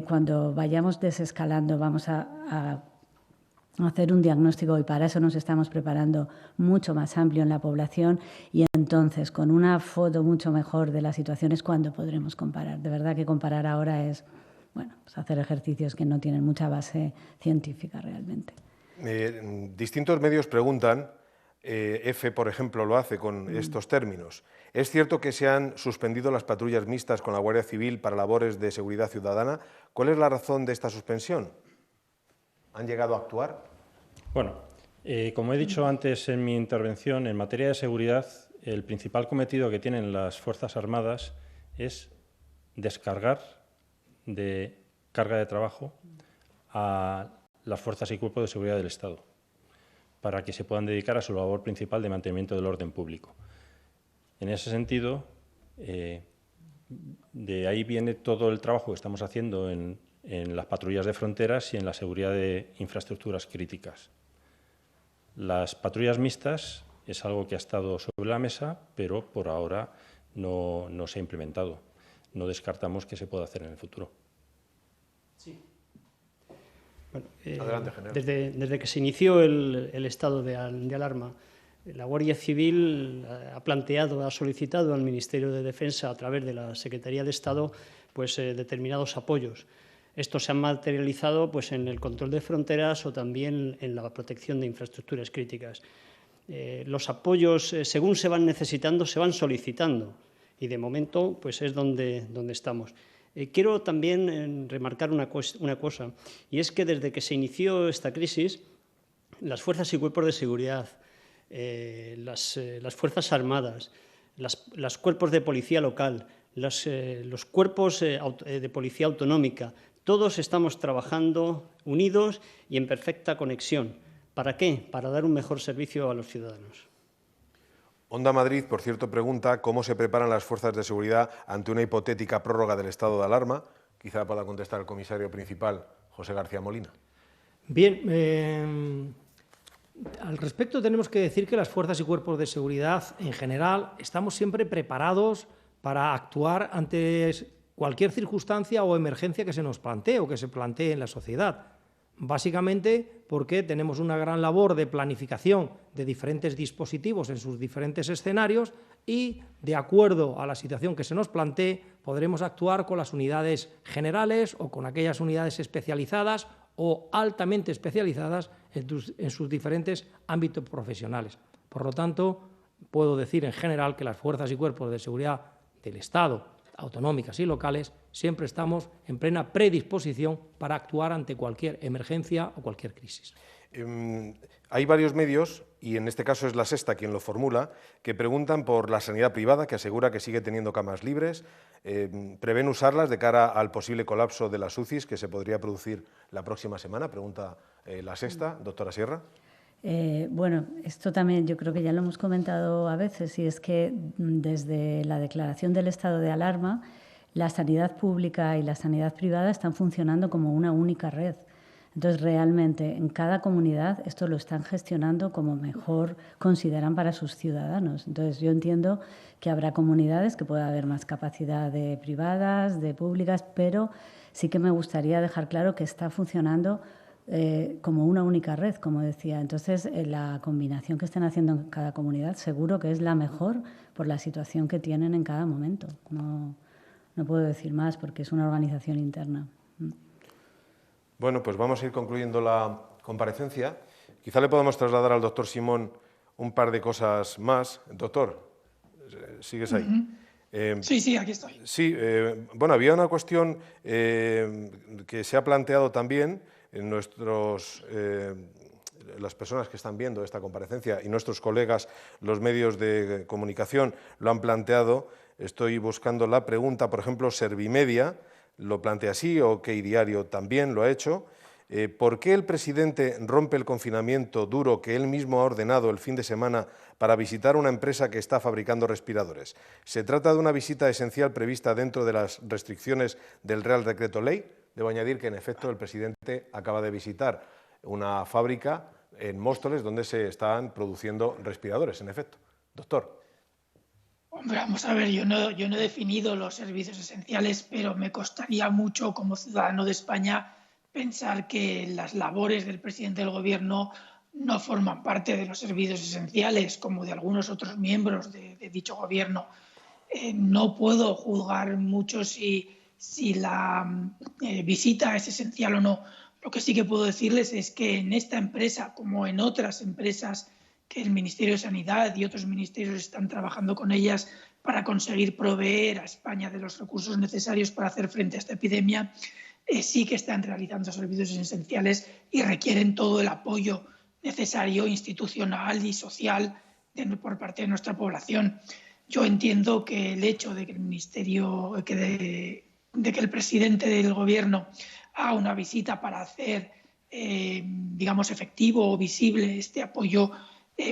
Cuando vayamos desescalando, vamos a hacer un diagnóstico y para eso nos estamos preparando mucho más amplio en la población y entonces con una foto mucho mejor de la situación es cuando podremos comparar. De verdad que comparar ahora es hacer ejercicios que no tienen mucha base científica realmente. Distintos medios preguntan, EFE por ejemplo lo hace con estos términos. ¿Es cierto que se han suspendido las patrullas mixtas con la Guardia Civil para labores de seguridad ciudadana? ¿Cuál es la razón de esta suspensión? ¿Han llegado a actuar? Bueno, como he dicho antes en mi intervención, en materia de seguridad, el principal cometido que tienen las Fuerzas Armadas es descargar de carga de trabajo a las fuerzas y cuerpos de seguridad del Estado para que se puedan dedicar a su labor principal de mantenimiento del orden público. En ese sentido, de ahí viene todo el trabajo que estamos haciendo en las patrullas de fronteras y en la seguridad de infraestructuras críticas. Las patrullas mixtas es algo que ha estado sobre la mesa, pero por ahora no se ha implementado. No descartamos que se pueda hacer en el futuro. Sí. Adelante, general. Desde que se inició el estado de alarma, la Guardia Civil ha solicitado al Ministerio de Defensa, a través de la Secretaría de Estado, determinados apoyos. Estos se han materializado en el control de fronteras o también en la protección de infraestructuras críticas. Los apoyos, según se van necesitando, se van solicitando y de momento es donde estamos. Quiero también remarcar una cosa, y es que desde que se inició esta crisis, las fuerzas y cuerpos de seguridad, las Fuerzas Armadas, los cuerpos de policía local, los cuerpos de policía autonómica, todos estamos trabajando unidos y en perfecta conexión. ¿Para qué? Para dar un mejor servicio a los ciudadanos. Onda Madrid, por cierto, pregunta cómo se preparan las fuerzas de seguridad ante una hipotética prórroga del estado de alarma. Quizá pueda contestar el comisario principal, José García Molina. Bien, al respecto tenemos que decir que las fuerzas y cuerpos de seguridad en general estamos siempre preparados para actuar ante cualquier circunstancia o emergencia que se nos plantee o que se plantee en la sociedad. Básicamente porque tenemos una gran labor de planificación de diferentes dispositivos en sus diferentes escenarios y, de acuerdo a la situación que se nos plantee, podremos actuar con las unidades generales o con aquellas unidades especializadas o altamente especializadas en sus diferentes ámbitos profesionales. Por lo tanto, puedo decir en general que las fuerzas y cuerpos de seguridad del Estado, autonómicas y locales, siempre estamos en plena predisposición para actuar ante cualquier emergencia o cualquier crisis. Hay varios medios, y en este caso es La Sexta quien lo formula, que preguntan por la sanidad privada, que asegura que sigue teniendo camas libres. ¿Prevén usarlas de cara al posible colapso de las UCIs que se podría producir la próxima semana? Pregunta La Sexta. Doctora Sierra. Bueno, esto también yo creo que ya lo hemos comentado a veces, y es que desde la declaración del estado de alarma, la sanidad pública y la sanidad privada están funcionando como una única red. Entonces, realmente, en cada comunidad esto lo están gestionando como mejor consideran para sus ciudadanos. Entonces, yo entiendo que habrá comunidades que pueda haber más capacidad de privadas, de públicas, pero sí que me gustaría dejar claro que está funcionando como una única red, como decía. Entonces, la combinación que estén haciendo en cada comunidad seguro que es la mejor por la situación que tienen en cada momento. No puedo decir más porque es una organización interna. Bueno, pues vamos a ir concluyendo la comparecencia. Quizá le podamos trasladar al doctor Simón un par de cosas más. Doctor, ¿sigues ahí? Sí, aquí estoy. Sí, bueno, había una cuestión que se ha planteado también en las personas que están viendo esta comparecencia y nuestros colegas, los medios de comunicación, lo han planteado. Estoy buscando la pregunta, por ejemplo, Servimedia lo plantea así, OK Diario también lo ha hecho. ¿Por qué el presidente rompe el confinamiento duro que él mismo ha ordenado el fin de semana para visitar una empresa que está fabricando respiradores? ¿Se trata de una visita esencial prevista dentro de las restricciones del Real Decreto Ley? Debo añadir que, en efecto, el presidente acaba de visitar una fábrica en Móstoles donde se están produciendo respiradores, en efecto. Doctor. Hombre, vamos a ver, yo no he definido los servicios esenciales, pero me costaría mucho como ciudadano de España pensar que las labores del presidente del Gobierno no forman parte de los servicios esenciales, como de algunos otros miembros de dicho Gobierno. No puedo juzgar mucho si la visita es esencial o no. Lo que sí que puedo decirles es que en esta empresa, como en otras empresas que el Ministerio de Sanidad y otros ministerios están trabajando con ellas para conseguir proveer a España de los recursos necesarios para hacer frente a esta epidemia, sí que están realizando servicios esenciales y requieren todo el apoyo necesario, institucional y social por parte de nuestra población. Yo entiendo que el hecho de que el Ministerio, de que el presidente del Gobierno haga una visita para hacer, digamos, efectivo o visible este apoyo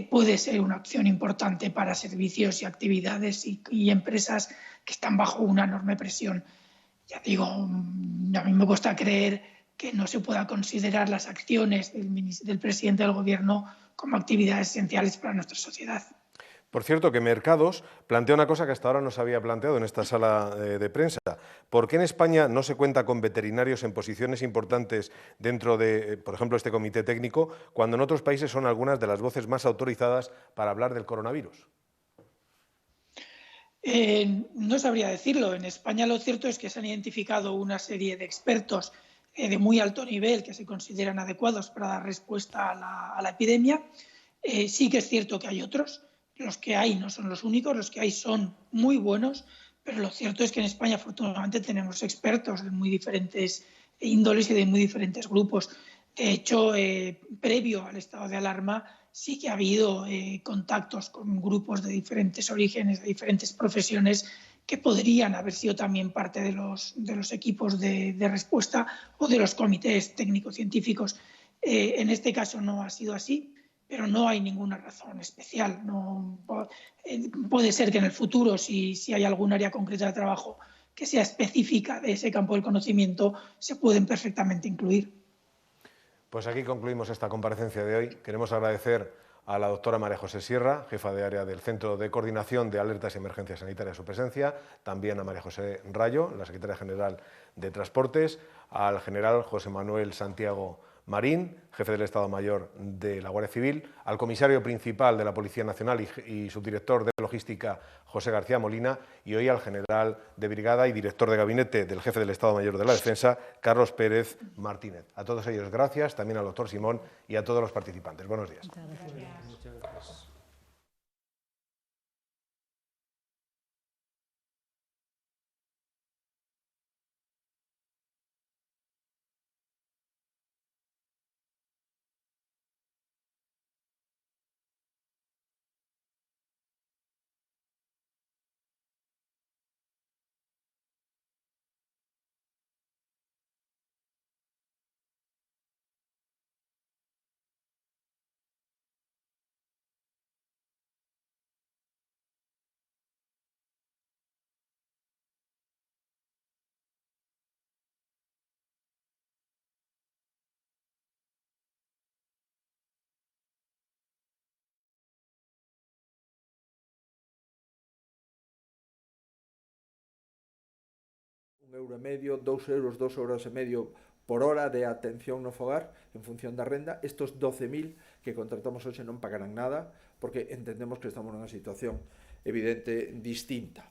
puede ser una opción importante para servicios y actividades y empresas que están bajo una enorme presión. Ya digo, a mí me cuesta creer que no se pueda considerar las acciones del presidente del Gobierno como actividades esenciales para nuestra sociedad. Por cierto, que Mercados plantea una cosa que hasta ahora no se había planteado en esta sala de prensa. ¿Por qué en España no se cuenta con veterinarios en posiciones importantes dentro de, por ejemplo, este comité técnico, cuando en otros países son algunas de las voces más autorizadas para hablar del coronavirus? No sabría decirlo. En España lo cierto es que se han identificado una serie de expertos de muy alto nivel que se consideran adecuados para dar respuesta a la epidemia. Sí que es cierto que hay otros. Los que hay no son los únicos, los que hay son muy buenos, pero lo cierto es que en España afortunadamente tenemos expertos de muy diferentes índoles y de muy diferentes grupos. De hecho, previo al estado de alarma sí que ha habido contactos con grupos de diferentes orígenes, de diferentes profesiones que podrían haber sido también parte de los equipos de respuesta o de los comités técnico-científicos. En este caso no ha sido así, pero no hay ninguna razón especial. Puede ser que en el futuro, si hay algún área concreta de trabajo que sea específica de ese campo del conocimiento, se pueden perfectamente incluir. Pues aquí concluimos esta comparecencia de hoy. Queremos agradecer a la doctora María José Sierra, jefa de área del Centro de Coordinación de Alertas y Emergencias Sanitarias, su presencia, también a María José Rayo, la secretaria general de Transportes, al general José Manuel Santiago Marín, jefe del Estado Mayor de la Guardia Civil, al comisario principal de la Policía Nacional y subdirector de Logística, José García Molina, y hoy al general de brigada y director de gabinete del jefe del Estado Mayor de la Defensa, Carlos Pérez Martínez. A todos ellos gracias, también al doctor Simón y a todos los participantes. Buenos días. Muchas gracias. €1,5, €2, €2,5 por hora de atención no fogar en función da renda. Estos 12.000 que contratamos hoxe non pagarán nada porque entendemos que estamos nunha situación evidente distinta.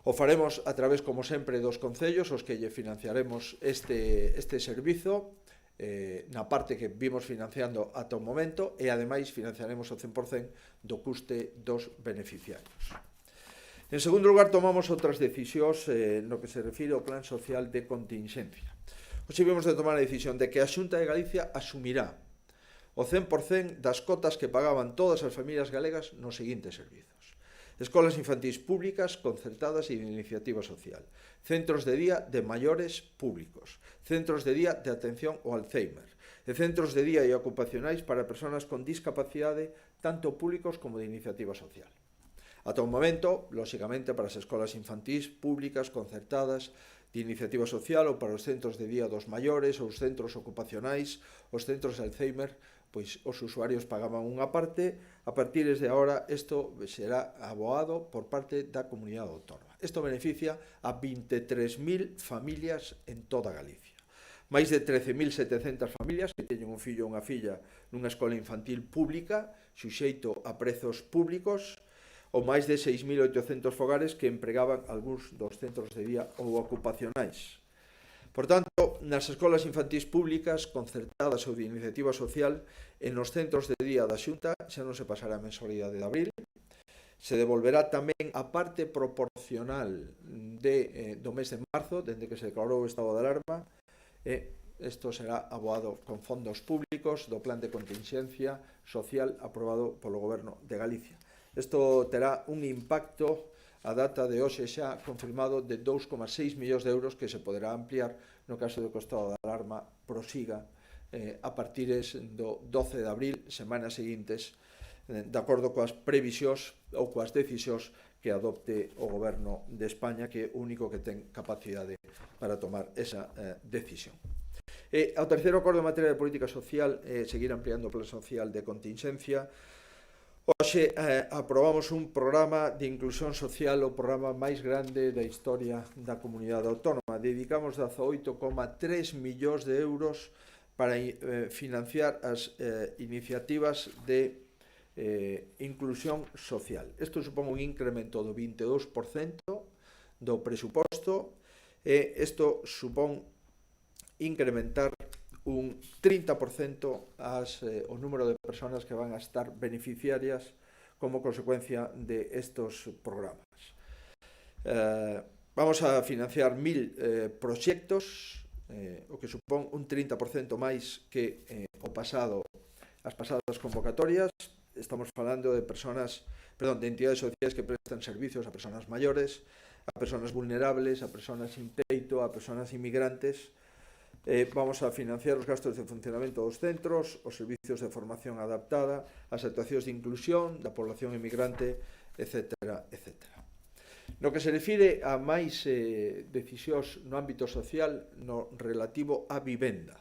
O faremos a través, como sempre, dos concellos os que lle financiaremos este servizo na parte que vimos financiando ata o momento e ademais financiaremos o 100% do custe dos beneficiarios. En segundo lugar, tomamos outras decisións no que se refire ao Plan Social de Contingencia. Hoxe vimos de tomar a decisión de que a Xunta de Galicia asumirá o 100% das cotas que pagaban todas as familias galegas nos seguintes servizos: escolas infantís públicas, concertadas e de iniciativa social, centros de día de maiores públicos, centros de día de atención ao Alzheimer e centros de día e ocupacionais para persoas con discapacidade, tanto públicos como de iniciativa social. Ata o momento, lóxicamente, para as escolas infantís públicas, concertadas, de iniciativa social ou para os centros de día dos maiores, os centros ocupacionais, os centros de Alzheimer, pois os usuarios pagaban unha parte. A partir de agora, isto será aboado por parte da comunidade autónoma. Isto beneficia a 23.000 familias en toda Galicia. Máis de 13.700 familias que teñen un fillo ou unha filla nunha escola infantil pública, suxeito a prezos públicos, ou máis de 6.800 fogares que empregaban algúns dos centros de día ou ocupacionais. Por tanto, nas escolas infantís públicas, concertadas ou de iniciativa social, e nos centros de día da Xunta xa non se pasará a mensualidade de abril, se devolverá tamén a parte proporcional do mes de marzo, dende que se declarou o estado de alarma, e isto será aboado con fondos públicos do Plan de Contingencia Social aprobado polo Goberno de Galicia. Isto terá un impacto a data de hoxe xa confirmado de 2,6 millóns de euros que se poderá ampliar no caso de que o estado de alarma prosiga a partir do 12 de abril, semanas seguintes, de acordo coas previsións ou coas decisións que adopte o Goberno de España, que é o único que ten capacidade para tomar esa decisión. Ao terceiro acordo en materia de política social, seguir ampliando o plan social de contingencia. Hoxe aprobamos un programa de inclusión social, o programa máis grande da historia da comunidade autónoma. Dedicamos 18,3 millóns de euros para financiar as iniciativas de inclusión social. Isto supón un incremento do 22% do presuposto e isto supón incrementar un 30% o número de persoas que van a estar beneficiarias como consecuencia de estos programas. Vamos a financiar 1.000 proxectos, o que supón un 30% máis que as pasadas convocatorias. Estamos falando de de entidades sociais que prestan servicios a persoas maiores, a persoas vulnerables, a persoas sin teito, a persoas inmigrantes. Vamos a financiar os gastos de funcionamento dos centros, os servicios de formación adaptada, as actuacións de inclusión da población inmigrante, etc. No que se refire a máis decisións no ámbito social no relativo á vivenda.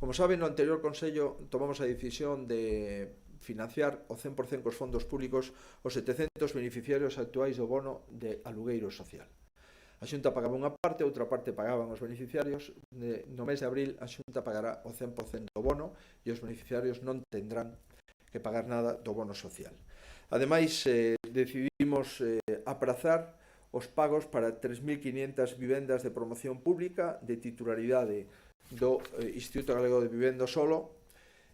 Como saben, no anterior Consello tomamos a decisión de financiar o 100% cos fondos públicos os 700 beneficiarios actuais do bono de alugueiro social. A Xunta pagaba unha parte, outra parte pagaban os beneficiarios. No mes de abril a Xunta pagará o 100% do bono e os beneficiarios non tendrán que pagar nada do bono social. Ademais, decidimos aprazar os pagos para 3.500 vivendas de promoción pública de titularidade do Instituto Galego de Vivenda Solo.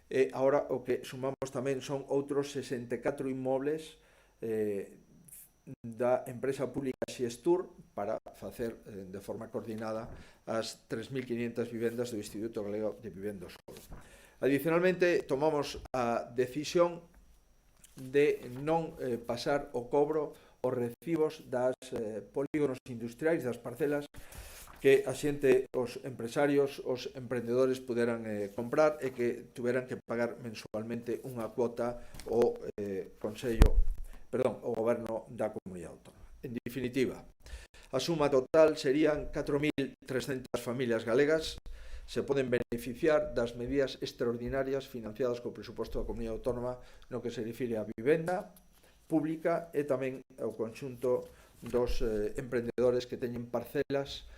E agora o que sumamos tamén son outros 64 inmobles da empresa pública Xestur para facer de forma coordinada as 3.500 vivendas do Instituto Galego de Vivenda Solo. Adicionalmente, tomamos a decisión de non pasar o cobro os recibos das polígonos industriais, das parcelas que a xente, os empresarios, os emprendedores puderan comprar e que tuveran que pagar mensualmente unha cuota ao o Goberno da Comunidade Autónoma. En definitiva, a suma total serían 4.300 familias galegas se poden beneficiar das medidas extraordinarias financiadas co presuposto da Comunidade Autónoma no que se refire á vivenda pública e tamén ao conxunto dos emprendedores que teñen parcelas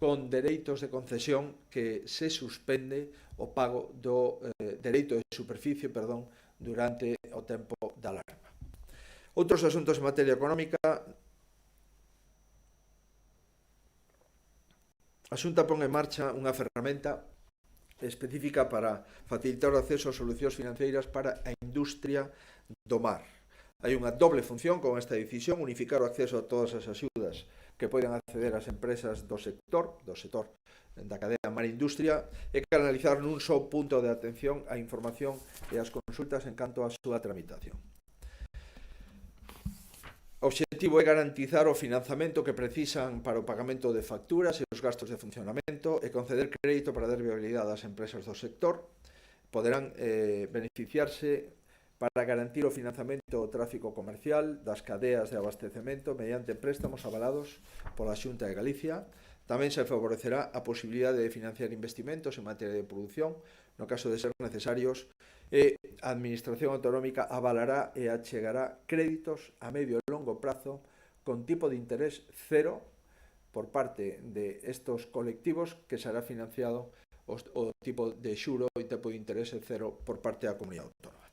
con dereitos de concesión que se suspende o pago do dereito de superficie, durante o tempo da alarma. Outros asuntos en materia económica. A Xunta pon en marcha unha ferramenta específica para facilitar o acceso a solucións financeiras para a industria do mar. Hai unha doble función con esta decisión: unificar o acceso a todas as axudas que poden acceder as empresas do sector da cadea mar industria e canalizar nun só punto de atención a información e as consultas en canto á súa tramitación. O obxectivo é garantizar o financiamento que precisan para o pagamento de facturas e os gastos de funcionamento e conceder crédito para dar viabilidade ás empresas do sector. Poderán beneficiarse para garantir o financiamento do tráfico comercial das cadeas de abastecemento mediante préstamos avalados pola Xunta de Galicia. Tamén se favorecerá a posibilidade de financiar investimentos en materia de produción no caso de ser necesarios e a Administración Autonómica avalará e achegará créditos a medio e longo prazo con tipo de interés cero por parte de estos colectivos que será financiado o tipo de xuro e tipo de interés cero por parte da Comunidade Autónoma.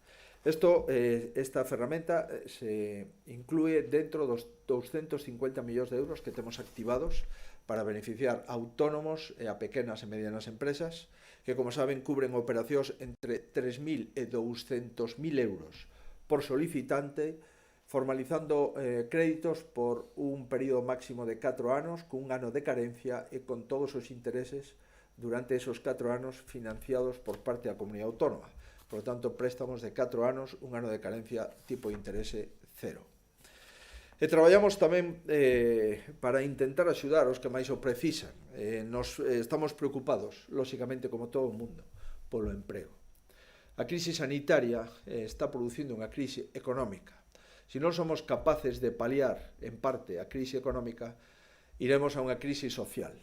Esta ferramenta se inclúe dentro dos 250 millóns de euros que temos activados para beneficiar a autónomos e a pequenas e medianas empresas que, como saben, cubren operacións entre 3.000 e 200.000 euros por solicitante, formalizando créditos por un período máximo de 4 anos, con un ano de carencia e con todos os intereses durante esos 4 anos financiados por parte da Comunidade Autónoma. Por lo tanto, préstamos de 4 anos, un ano de carencia, tipo de interese cero. E traballamos tamén para intentar axudar os que máis o precisan. Estamos preocupados, lóxicamente, como todo o mundo, polo emprego. A crise sanitaria está producindo unha crise económica. Se non somos capaces de paliar, en parte, a crise económica, iremos a unha crise social.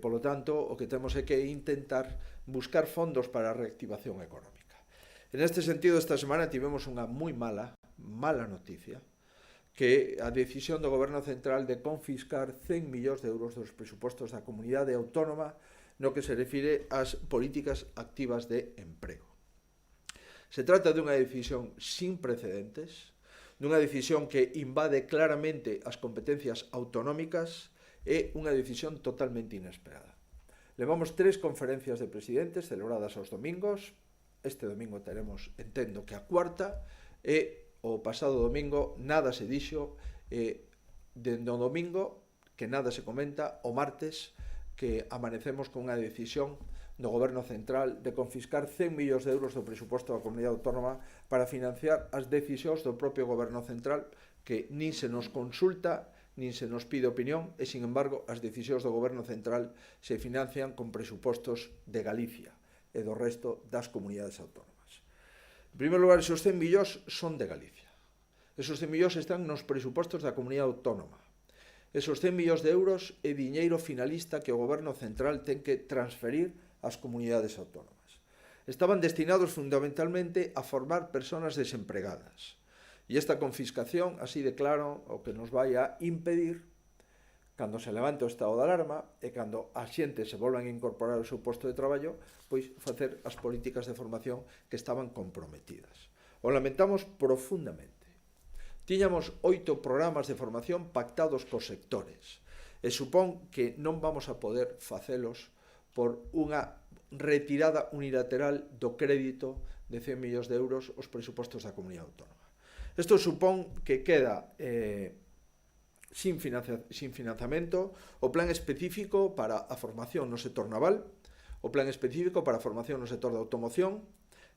Por lo tanto, o que temos é que intentar buscar fondos para a reactivación económica. En este sentido, esta semana tivemos unha moi mala noticia, que a decisión do Goberno Central de confiscar 100 millóns de euros dos presupostos da Comunidade Autónoma no que se refire ás políticas activas de emprego. Se trata dunha decisión sin precedentes, dunha decisión que invade claramente as competencias autonómicas e unha decisión totalmente inesperada. Levamos 3 conferencias de presidentes celebradas aos domingos. Este domingo teremos, entendo, que a cuarta, e o pasado domingo nada se dixo, dende o domingo que nada se comenta, o martes que amanecemos con unha decisión do Goberno Central de confiscar 100 millóns de euros do presuposto da Comunidade Autónoma para financiar as decisións do propio Goberno Central, que nin se nos consulta, nin se nos pide opinión, e, sin embargo, as decisións do Goberno Central se financian con presupostos de Galicia e do resto das comunidades autónomas. En primeiro lugar, esos 100 millóns son de Galicia. Esos 100 millóns están nos presupostos da Comunidade Autónoma. Esos 100 millóns de euros é diñeiro finalista que o Goberno Central ten que transferir ás comunidades autónomas. estaban destinados fundamentalmente a formar personas desempregadas. E esta confiscación, así de claro, o que nos vai a impedir, cando se levanta o estado de alarma e cando a xente se volvan a incorporar ao seu posto de traballo, pois facer as políticas de formación que estaban comprometidas. O lamentamos profundamente. Tiñamos 8 programas de formación pactados cos sectores e supón que non vamos a poder facelos por unha retirada unilateral do crédito de 100 millóns de euros aos presupostos da Comunidade Autónoma. Isto supón que queda sin financiamento o plan específico para a formación no sector naval, o plan específico para a formación no sector da automoción,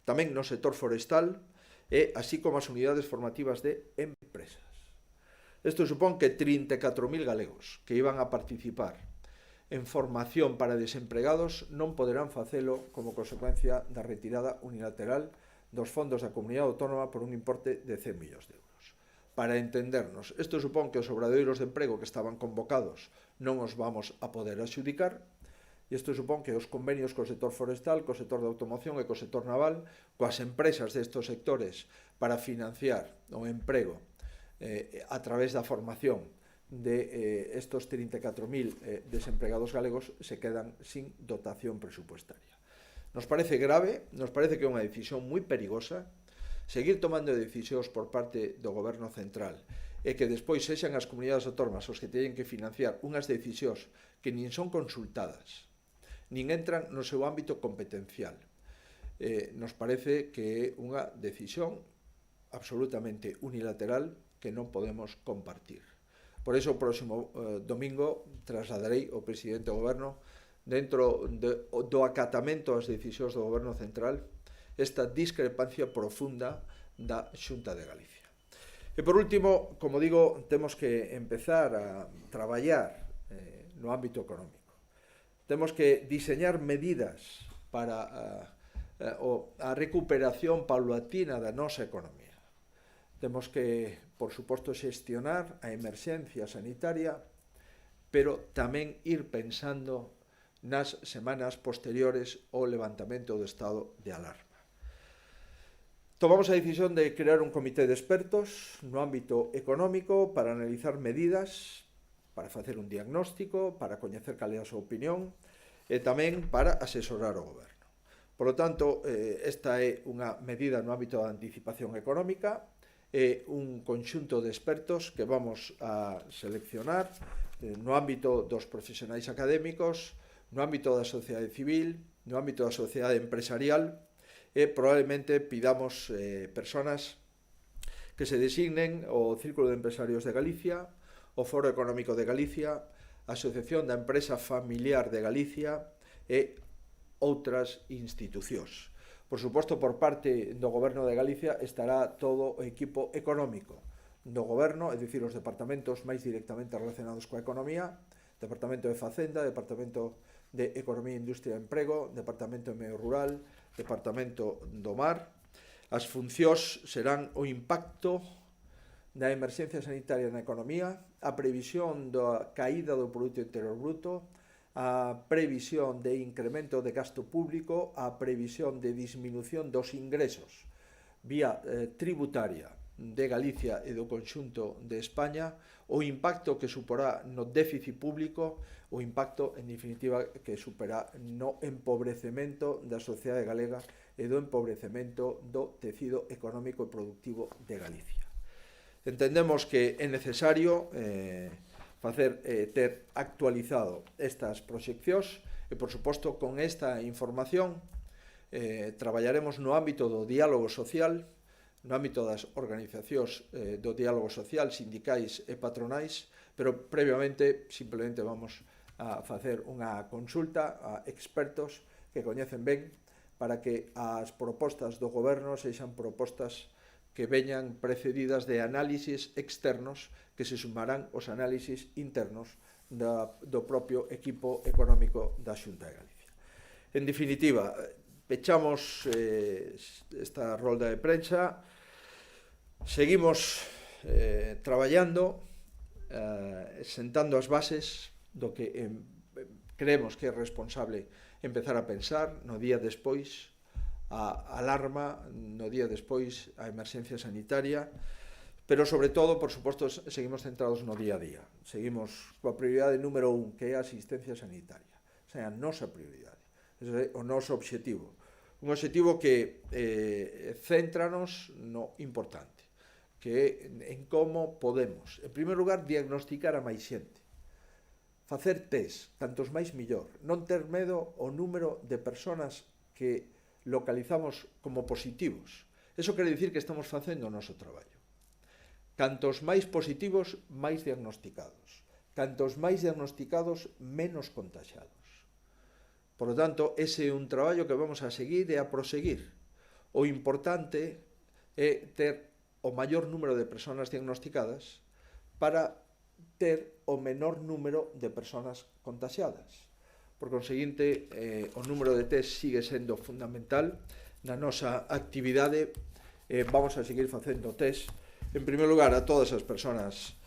tamén no sector forestal, e así como as unidades formativas de empresas. Isto supón que 34.000 galegos que iban a participar en formación para desempregados non poderán facelo como consecuencia da retirada unilateral dos fondos da Comunidade Autónoma por un importe de 100 millóns de euros. Para entendernos, isto supón que os obradoiros de emprego que estaban convocados non os vamos a poder adxudicar, e isto supón que os convenios co sector forestal, co sector da automoción e co sector naval, coas empresas destes sectores para financiar o emprego a través da formación de estos 34.000 desempregados galegos se quedan sin dotación presupuestaria. Nos parece grave, nos parece que é unha decisión moi perigosa seguir tomando decisións por parte do Goberno central e que despois sexan as comunidades autónomas os que teñen que financiar unhas decisións que nin son consultadas, nin entran no seu ámbito competencial. Nos parece que é unha decisión absolutamente unilateral que non podemos compartir. Por iso, o próximo domingo trasladarei ao presidente do Goberno dentro do acatamento ás decisións do Goberno central esta discrepancia profunda da Xunta de Galicia. E por último, como digo, temos que empezar a traballar no ámbito económico. Temos que diseñar medidas para a recuperación paulatina da nosa economía. Temos que, por suposto, xestionar a emerxencia sanitaria, pero tamén ir pensando nas semanas posteriores ao levantamento do estado de alarma. Tomamos a decisión de crear un comité de expertos no ámbito económico para analizar medidas, para facer un diagnóstico, para coñecer cal é a súa opinión e tamén para asesorar o Goberno. Por lo tanto, esta é unha medida no ámbito da anticipación económica e un conxunto de expertos que vamos a seleccionar no ámbito dos profesionais académicos, no ámbito da sociedade civil, no ámbito da sociedade empresarial, e probablemente pidamos personas que se designen o Círculo de Empresarios de Galicia, o Foro Económico de Galicia, a Asociación da Empresa Familiar de Galicia e outras institucións. Por suposto, por parte do Goberno de Galicia estará todo o equipo económico do Goberno, é dicir, os departamentos máis directamente relacionados coa economía, Departamento de Facenda, Departamento de Economía, Industria e Emprego, Departamento de Medio Rural, Departamento do Mar. As funcións serán o impacto da emerxencia sanitaria na economía, a previsión da caída do Produto Interior Bruto, a previsión de incremento de gasto público, a previsión de disminución dos ingresos vía tributaria de Galicia e do conxunto de España, o impacto que suporá no déficit público, o impacto, en definitiva, que supera no empobrecemento da sociedade galega e do empobrecemento do tecido económico e productivo de Galicia. Entendemos que é necesario ter actualizado estas proxeccións e, por suposto, con esta información traballaremos no ámbito do diálogo social, no ámbito das organizacións do diálogo social, sindicais e patronais, pero previamente simplemente vamos a facer unha consulta a expertos que coñecen ben para que as propostas do Goberno sexan propostas que veñan precedidas de análisis externos que se sumarán aos análisis internos do propio equipo económico da Xunta de Galicia. En definitiva, pechamos esta rolda de prensa, seguimos traballando, sentando as bases do que creemos que é responsable empezar a pensar no día despois, a alarma, no día despois a emerxencia sanitaria, pero sobre todo, por suposto, seguimos centrados no día a día. Seguimos coa prioridade número 1, que é a asistencia sanitaria. O sea, a nosa prioridade, o noso obxectivo. Un obxectivo que céntranos no importante, que é en como podemos, en primeiro lugar, diagnosticar a máis xente. Facer test, cantos máis millor. Non ter medo ao número de persoas que localizamos como positivos. Eso quere dicir que estamos facendo o noso traballo. Cantos máis positivos, máis diagnosticados. Cantos máis diagnosticados, menos contagiados. Por lo tanto, ese é un traballo que vamos a seguir e a proseguir. O importante é ter o maior número de persoas diagnosticadas para ter o menor número de persoas contagiadas. Por conseguinte, o número de test sigue sendo fundamental na nosa actividade. Vamos a seguir facendo test, en primeiro lugar, a todas as persoas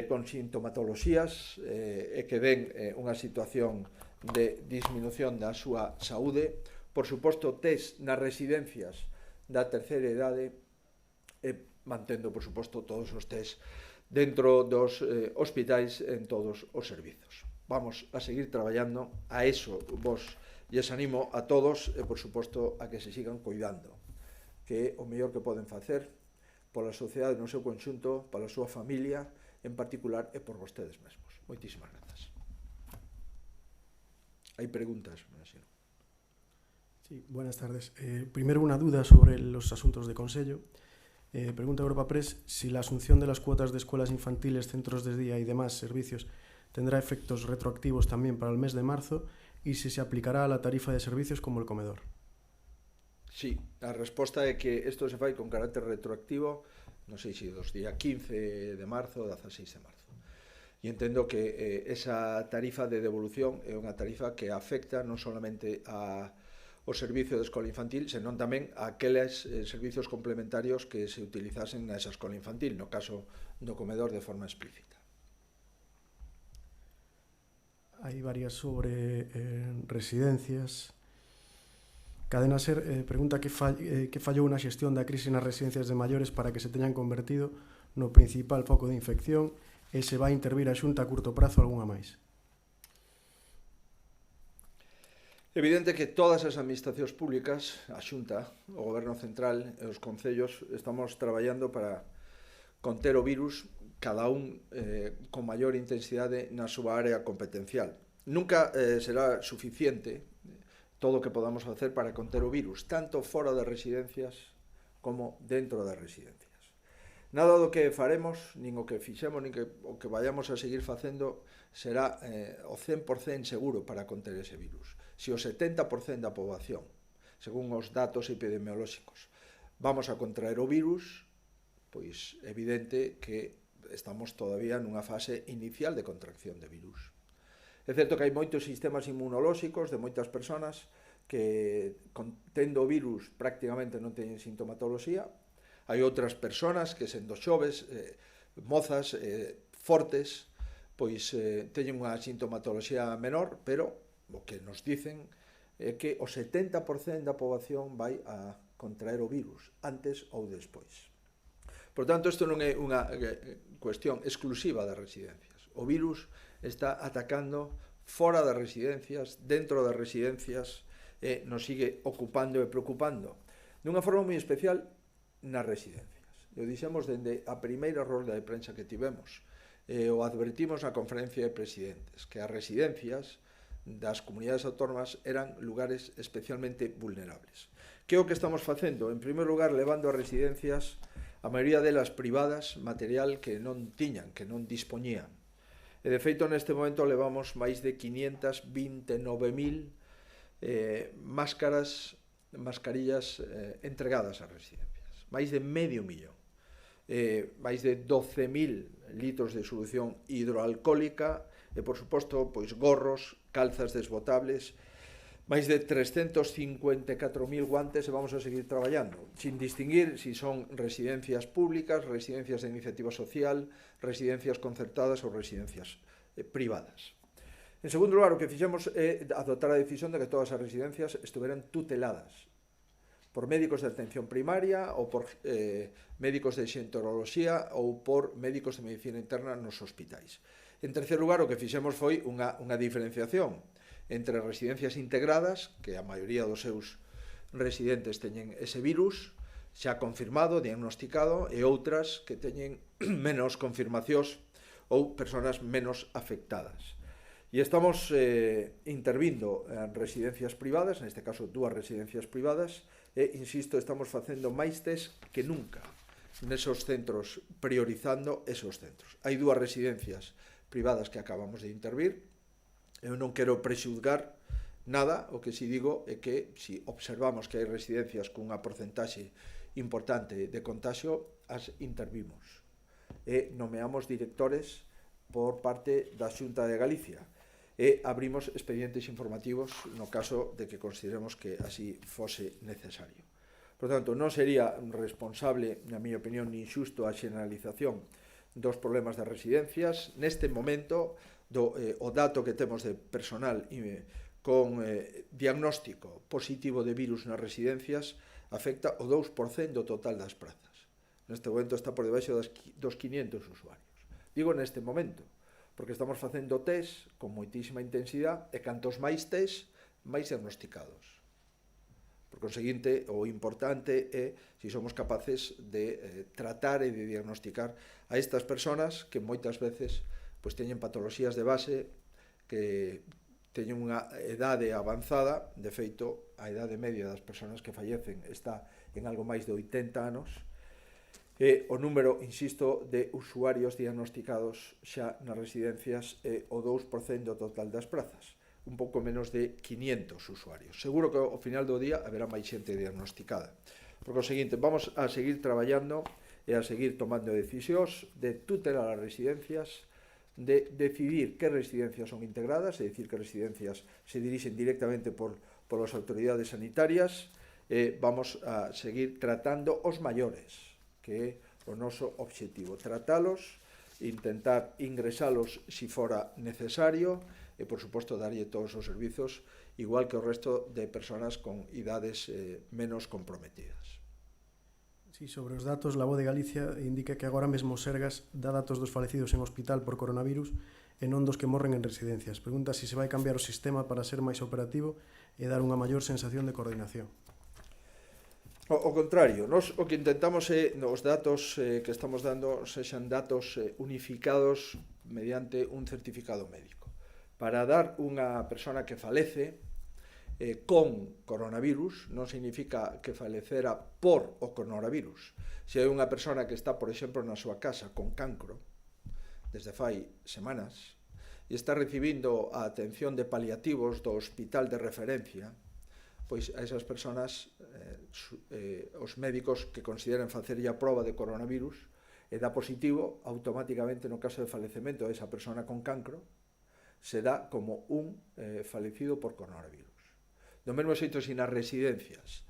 con sintomatoloxías e que den unha situación de disminución da súa saúde. Por suposto, test nas residencias da terceira idade e mantendo, por suposto, todos os test dentro dos hospitais en todos os servizos. Vamos a seguir traballando a eso. Vos lles animo a todos e, por suposto, a que se sigan cuidando, que é o mellor que poden facer pola sociedade no seu conxunto, pola súa familia en particular e por vostedes mesmos. Moitísimas grazas. Hai preguntas, me imagino. Sí, buenas tardes. Primero una duda sobre los asuntos de Consello. Pregunta Europa Press si la asunción de las cuotas de escuelas infantiles, centros de día y demás servicios tendrá efectos retroactivos también para el mes de marzo y si se aplicará a la tarifa de servicios como el comedor. Sí, a resposta é que isto se fai con carácter retroactivo, non sei se dos día 15 de marzo ou 16 de marzo. E entendo que esa tarifa de devolución é unha tarifa que afecta non solamente ao servicio de escola infantil, senón tamén a aqueles servicios complementarios que se utilizasen nesa escola infantil, no caso do comedor de forma explícita. Hay varias sobre residencias. Cadena Ser pregunta que fallou na xestión da crise nas residencias de maiores para que se teñan convertido no principal foco de infección e se vai intervir a Xunta a curto prazo algunha máis. Evidente que todas as administracións públicas, a Xunta, o Goberno Central e os concellos estamos traballando para conter o virus, cada un con maior intensidade na súa área competencial. Nunca será suficiente todo o que podamos facer para conter o virus, tanto fora das residencias como dentro das residencias. Nada do que faremos, nin o que fixemos, nin o que vayamos a seguir facendo será o 100% seguro para conter ese virus. Se o 70% da poboación, según os datos epidemiolóxicos, vamos a contraer o virus, pois é evidente que estamos todavía nunha fase inicial de contracción de virus. É certo que hai moitos sistemas inmunolóxicos de moitas persoas que, tendo o virus, prácticamente non teñen sintomatoloxía. Hai outras persoas que, sendo xoves, mozas, fortes, pois teñen unha sintomatoloxía menor, pero o que nos dicen é que o 70% da poboación vai a contraer o virus, antes ou despois. Por tanto, isto non é unha cuestión exclusiva das residencias. O virus está atacando fora das residencias, dentro das residencias, e nos sigue ocupando e preocupando. Dunha forma moi especial nas residencias. O dixemos dende a primeira rolda de prensa que tivemos, o advertimos na conferencia de presidentes, que as residencias das comunidades autónomas eran lugares especialmente vulnerables. Que é o que estamos facendo? En primeiro lugar, levando a residencias, a maioría delas privadas, material que non tiñan, que non dispoñían. E, de feito, neste momento levamos máis de 529.000 mascarillas entregadas ás residencias. Máis de medio millón. Máis de 12.000 litros de solución hidroalcohólica e, por suposto, pois gorros, calzas desbotables, máis de 354.000 guantes e vamos a seguir traballando, sin distinguir si son residencias públicas, residencias de iniciativa social, residencias concertadas ou residencias privadas. En segundo lugar, o que fixemos é adoptar a decisión de que todas as residencias estuveran tuteladas por médicos de atención primaria ou por médicos de xenteroloxía ou por médicos de medicina interna nos hospitais. En terceiro lugar, o que fixemos foi unha diferenciación entre residencias integradas, que a maioría dos seus residentes teñen ese virus xa confirmado, diagnosticado, e outras que teñen menos confirmacións ou persoas menos afectadas. E estamos intervindo en residencias privadas, neste caso 2 residencias privadas, e, insisto, estamos facendo máis test que nunca nesos centros, priorizando esos centros. Hai 2 residencias privadas que acabamos de intervir. Eu non quero prexulgar nada, o que si digo é que se observamos que hai residencias cunha porcentaxe importante de contagio, as intervimos e nomeamos directores por parte da Xunta de Galicia e abrimos expedientes informativos no caso de que consideremos que así fose necesario. Por tanto, non sería responsable, na miña opinión, nin xusto a xeneralización dos problemas das residencias. Neste momento, o dato que temos de personal con diagnóstico positivo de virus nas residencias afecta o 2% do total das prazas. Neste momento está por debaixo dos 500 usuarios. Digo neste momento, porque estamos facendo test con moitísima intensidade e cantos máis test, máis diagnosticados. Por conseguinte, o importante é se somos capaces de tratar e de diagnosticar a estas persoas que moitas veces teñen patoloxías de base, que teñen unha idade avanzada. De feito, a idade media das persoas que fallecen está en algo máis de 80 anos, e o número, insisto, de usuarios diagnosticados xa nas residencias é o 2% do total das prazas, un pouco menos de 500 usuarios. Seguro que ao final do día haberá máis xente diagnosticada. Por conseguinte, vamos a seguir traballando e a seguir tomando decisións de tutelar as residencias, de decidir que residencias son integradas, é dicir, que residencias se dirixen directamente por as autoridades sanitarias. Vamos a seguir tratando os maiores, que é o noso obxectivo, tratalos, intentar ingresalos si fora necesario e, por suposto, darlle todos os servizos, igual que o resto de persoas con idades menos comprometidas. Sí, sobre os datos, la Voz de Galicia indica que agora mesmo Sergas dá datos dos falecidos en hospital por coronavirus e non dos que morren en residencias. Pregunta se vai cambiar o sistema para ser máis operativo e dar unha maior sensación de coordinación. O contrario, nos o que intentamos é os datos que estamos dando sexan datos unificados mediante un certificado médico. Para dar unha persona que falece con coronavirus non significa que falecera por o coronavirus. Se hai unha persona que está, por exemplo, na súa casa con cancro desde fai semanas e está recibindo a atención de paliativos do hospital de referencia, pois a esas persoas, os médicos que consideren facerlle a proba de coronavirus e dá positivo, automáticamente no caso de falecemento desa persona con cancro, se dá como un falecido por coronavirus. Do mesmo xeito, se nas residencias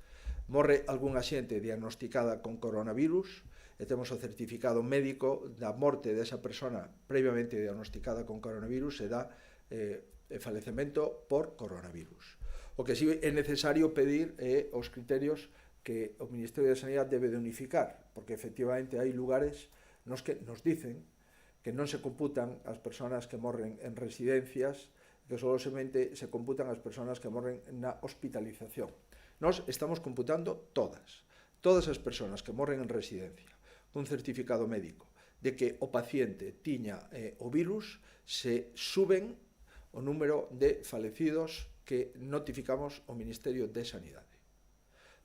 morre algunha xente diagnosticada con coronavirus e temos o certificado médico da morte desa persona previamente diagnosticada con coronavirus, se dá falecemento por coronavirus. O que sí é necesario pedir é os criterios que o Ministerio de Sanidade debe de unificar, porque efectivamente hai lugares nos que nos dicen que non se computan as persoas que morren en residencias, que solamente se computan as persoas que morren na hospitalización. Nós estamos computando todas as persoas que morren en residencia cun certificado médico de que o paciente tiña o virus, se suben o número de falecidos que notificamos ao Ministerio de Sanidade.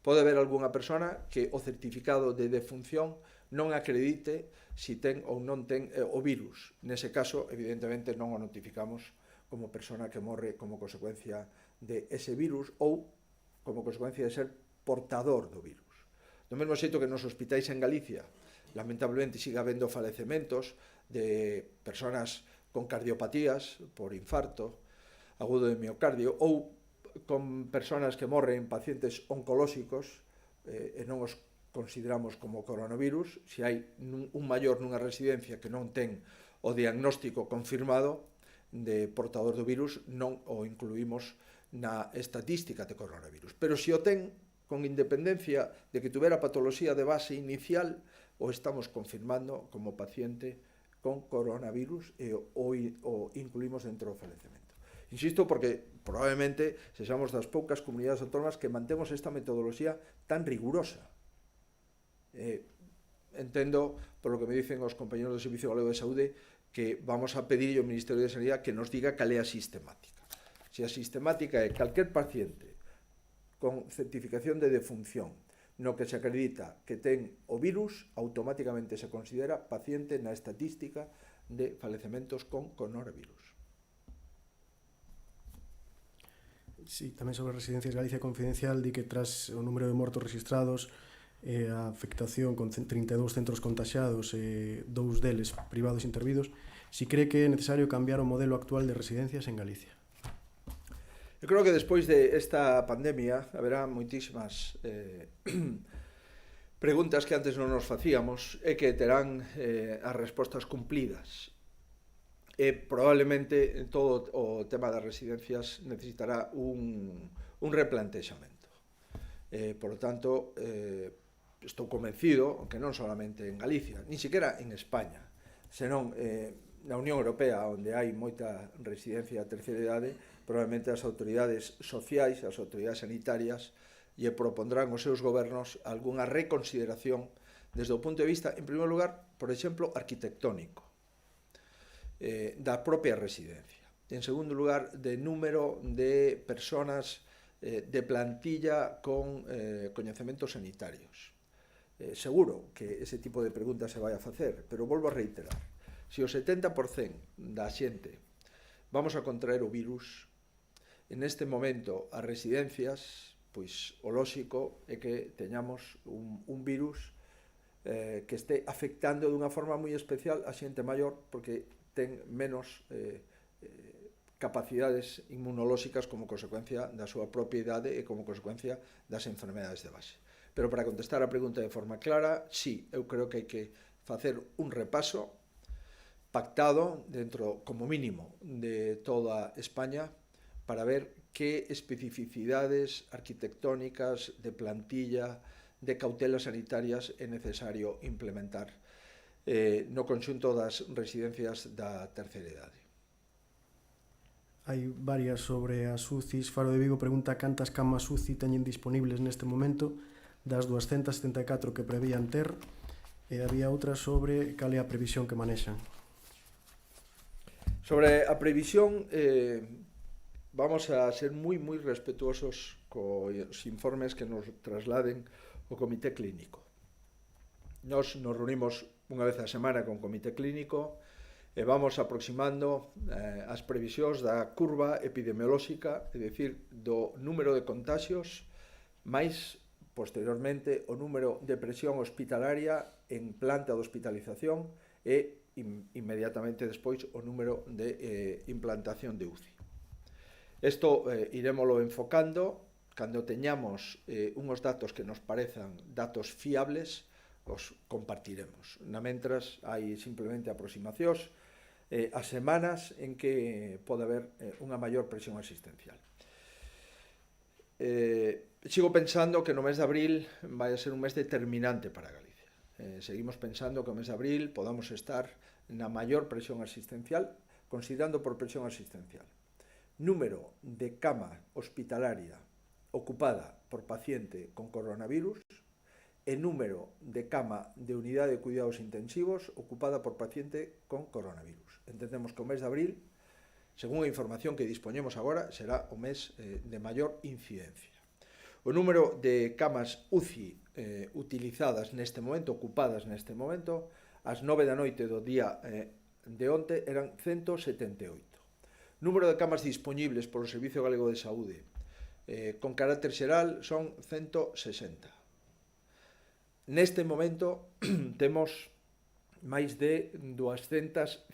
Pode haber algunha persona que o certificado de defunción non acredite si ten ou non ten o virus. Nese caso, evidentemente, non o notificamos como persona que morre como consecuencia de ese virus ou como consecuencia de ser portador do virus. Do mesmo xeito que nos hospitais en Galicia, lamentablemente, siga habendo falecementos de persoas con cardiopatías por infarto agudo de miocardio ou con persoas que morren pacientes oncolóxicos e non os consideramos como coronavirus. Se hai un maior nunha residencia que non ten o diagnóstico confirmado de portador do virus, non o incluímos na estatística de coronavirus. Pero se o ten, con independencia de que tuvera patoloxía de base inicial, o estamos confirmando como paciente con coronavirus e o incluímos dentro do falecemento. Insisto, porque probablemente sexamos das poucas comunidades autónomas que mantemos esta metodoloxía tan rigurosa. Entendo, por lo que me dicen os compañeros do Servicio Galego de Saúde, que vamos a pedir ao Ministerio de Sanidade que nos diga cal é a sistemática. Se a sistemática é calquer paciente con certificación de defunción no que se acredita que ten o virus, automáticamente se considera paciente na estatística de falecementos con coronavirus. Sí, tamén sobre Residencias Galicia Confidencial di que tras o número de mortos registrados a afectación con 32 centros contaxiados e 2 deles privados intervidos, si cree que é necesario cambiar o modelo actual de residencias en Galicia. Eu creo que despois de esta pandemia haberá moitísimas preguntas que antes non nos facíamos e que terán as respostas cumplidas. E probablemente todo o tema das residencias necesitará un replantexamento. Por lo tanto, estou convencido que non solamente en Galicia, ni siquiera en España, senón na Unión Europea, onde hai moita residencia a terceira idade, probablemente as autoridades sociais, as autoridades sanitarias, lle propondrán aos seus gobernos algunha reconsideración desde o punto de vista, en primeiro lugar, por exemplo, arquitectónico, da propia residencia. En segundo lugar, de número de personas de plantilla con coñecementos sanitarios. Seguro que ese tipo de preguntas se vai a facer, pero volvo a reiterar. Se o 70% da xente vamos a contraer o virus, en este momento as residencias, pois o lóxico é que teñamos un virus que este afectando dunha forma moi especial a xente maior porque ten menos capacidades inmunolóxicas como consecuencia da súa propia idade e como consecuencia das enfermedades de base. Pero para contestar a pregunta de forma clara, sí, eu creo que hai que facer un repaso pactado dentro, como mínimo, de toda España para ver que especificidades arquitectónicas, de plantilla, de cautelas sanitarias é necesario implementar no conxunto das residencias da terceira idade. Hai varias sobre as UCIs. Faro de Vigo pregunta cantas camas UCI teñen disponibles neste momento das 274 que prevían ter, e había outra sobre cal é a previsión que manexan. Sobre a previsión, vamos a ser moi respetuosos cos informes que nos trasladen o Comité Clínico. Nos reunimos unha vez a semana con o Comité Clínico e vamos aproximando as previsións da curva epidemiolóxica, é dicir, do número de contagios, máis posteriormente o número de presión hospitalaria en planta de hospitalización e inmediatamente despois o número de implantación de UCI. Isto irémolo enfocando, cando teñamos unhos datos que nos parezan datos fiables, os compartiremos. Na mentras hai simplemente aproximacións as semanas en que pode haber unha maior presión asistencial. Sigo pensando que no mes de abril vai a ser un mes determinante para Galicia. Seguimos pensando que o mes de abril podamos estar na maior presión asistencial, considerando por presión asistencial número de cama hospitalaria ocupada por paciente con coronavirus e número de cama de unidade de cuidados intensivos ocupada por paciente con coronavirus. Entendemos que o mes de abril, según a información que dispoñemos agora, será o mes de maior incidencia. O número de camas UCI utilizadas neste momento, ocupadas neste momento, ás 9 da noite do día de onte eran 178. Número de camas dispoñibles polo Servicio Galego de Saúde con carácter xeral son 160. Neste momento temos máis de 250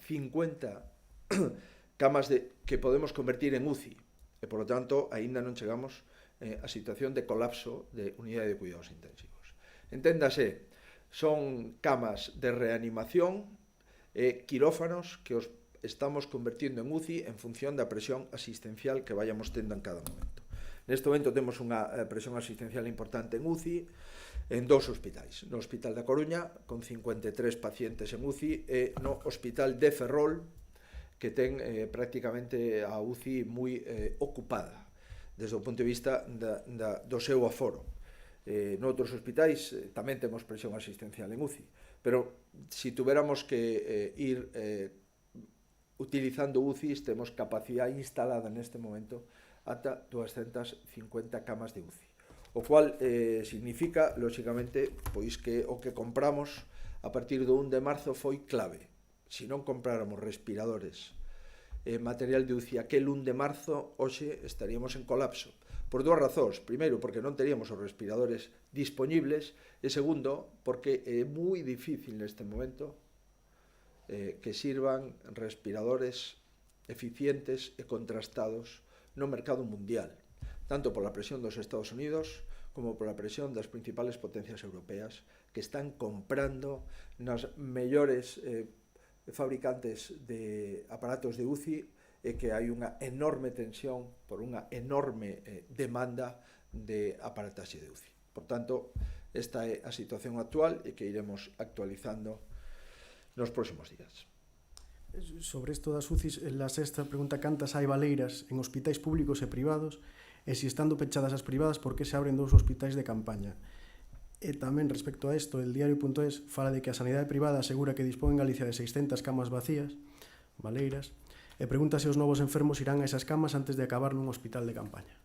camas que podemos convertir en UCI e, por lo tanto, aínda non chegamos a situación de colapso de unidade de cuidados intensivos. Enténdase, son camas de reanimación e quirófanos que os estamos convertindo en UCI en función da presión asistencial que vayamos tendo en cada momento. Neste momento temos unha presión asistencial importante en UCI, en 2 hospitais. No Hospital da Coruña, con 53 pacientes en UCI, e no Hospital de Ferrol, que ten prácticamente a UCI moi ocupada, desde o punto de vista do seu aforo. Noutros hospitais tamén temos presión asistencial en UCI, pero se tuviéramos que ir utilizando UCIs, temos capacidade instalada neste momento ata 250 camas de UCI, o cual significa, lóxicamente, pois que o que compramos a partir do 1 de marzo foi clave. Se non compráramos respiradores e material de UCI aquel 1 de marzo, hoxe estaríamos en colapso. Por 2 razóns. Primeiro, porque non teríamos os respiradores disponibles, e segundo, porque é moi difícil neste momento que sirvan respiradores eficientes e contrastados no mercado mundial, tanto pola presión dos Estados Unidos como pola presión das principales potencias europeas, que están comprando nas mellores fabricantes de aparatos de UCI, e que hai unha enorme tensión por unha enorme demanda de aparataxe de UCI. Por tanto, esta é a situación actual e que iremos actualizando nos próximos días. Sobre isto das UCIs, la sexta pregunta: cantas hai baleiras en hospitais públicos e privados, e se estando pechadas as privadas, por que se abren 2 hospitais de campaña? E tamén, respecto a isto, el diario.es fala de que a sanidade privada asegura que dispón en Galicia de 600 camas vacías, baleiras, e pregunta se os novos enfermos irán a esas camas antes de acabar nun hospital de campaña.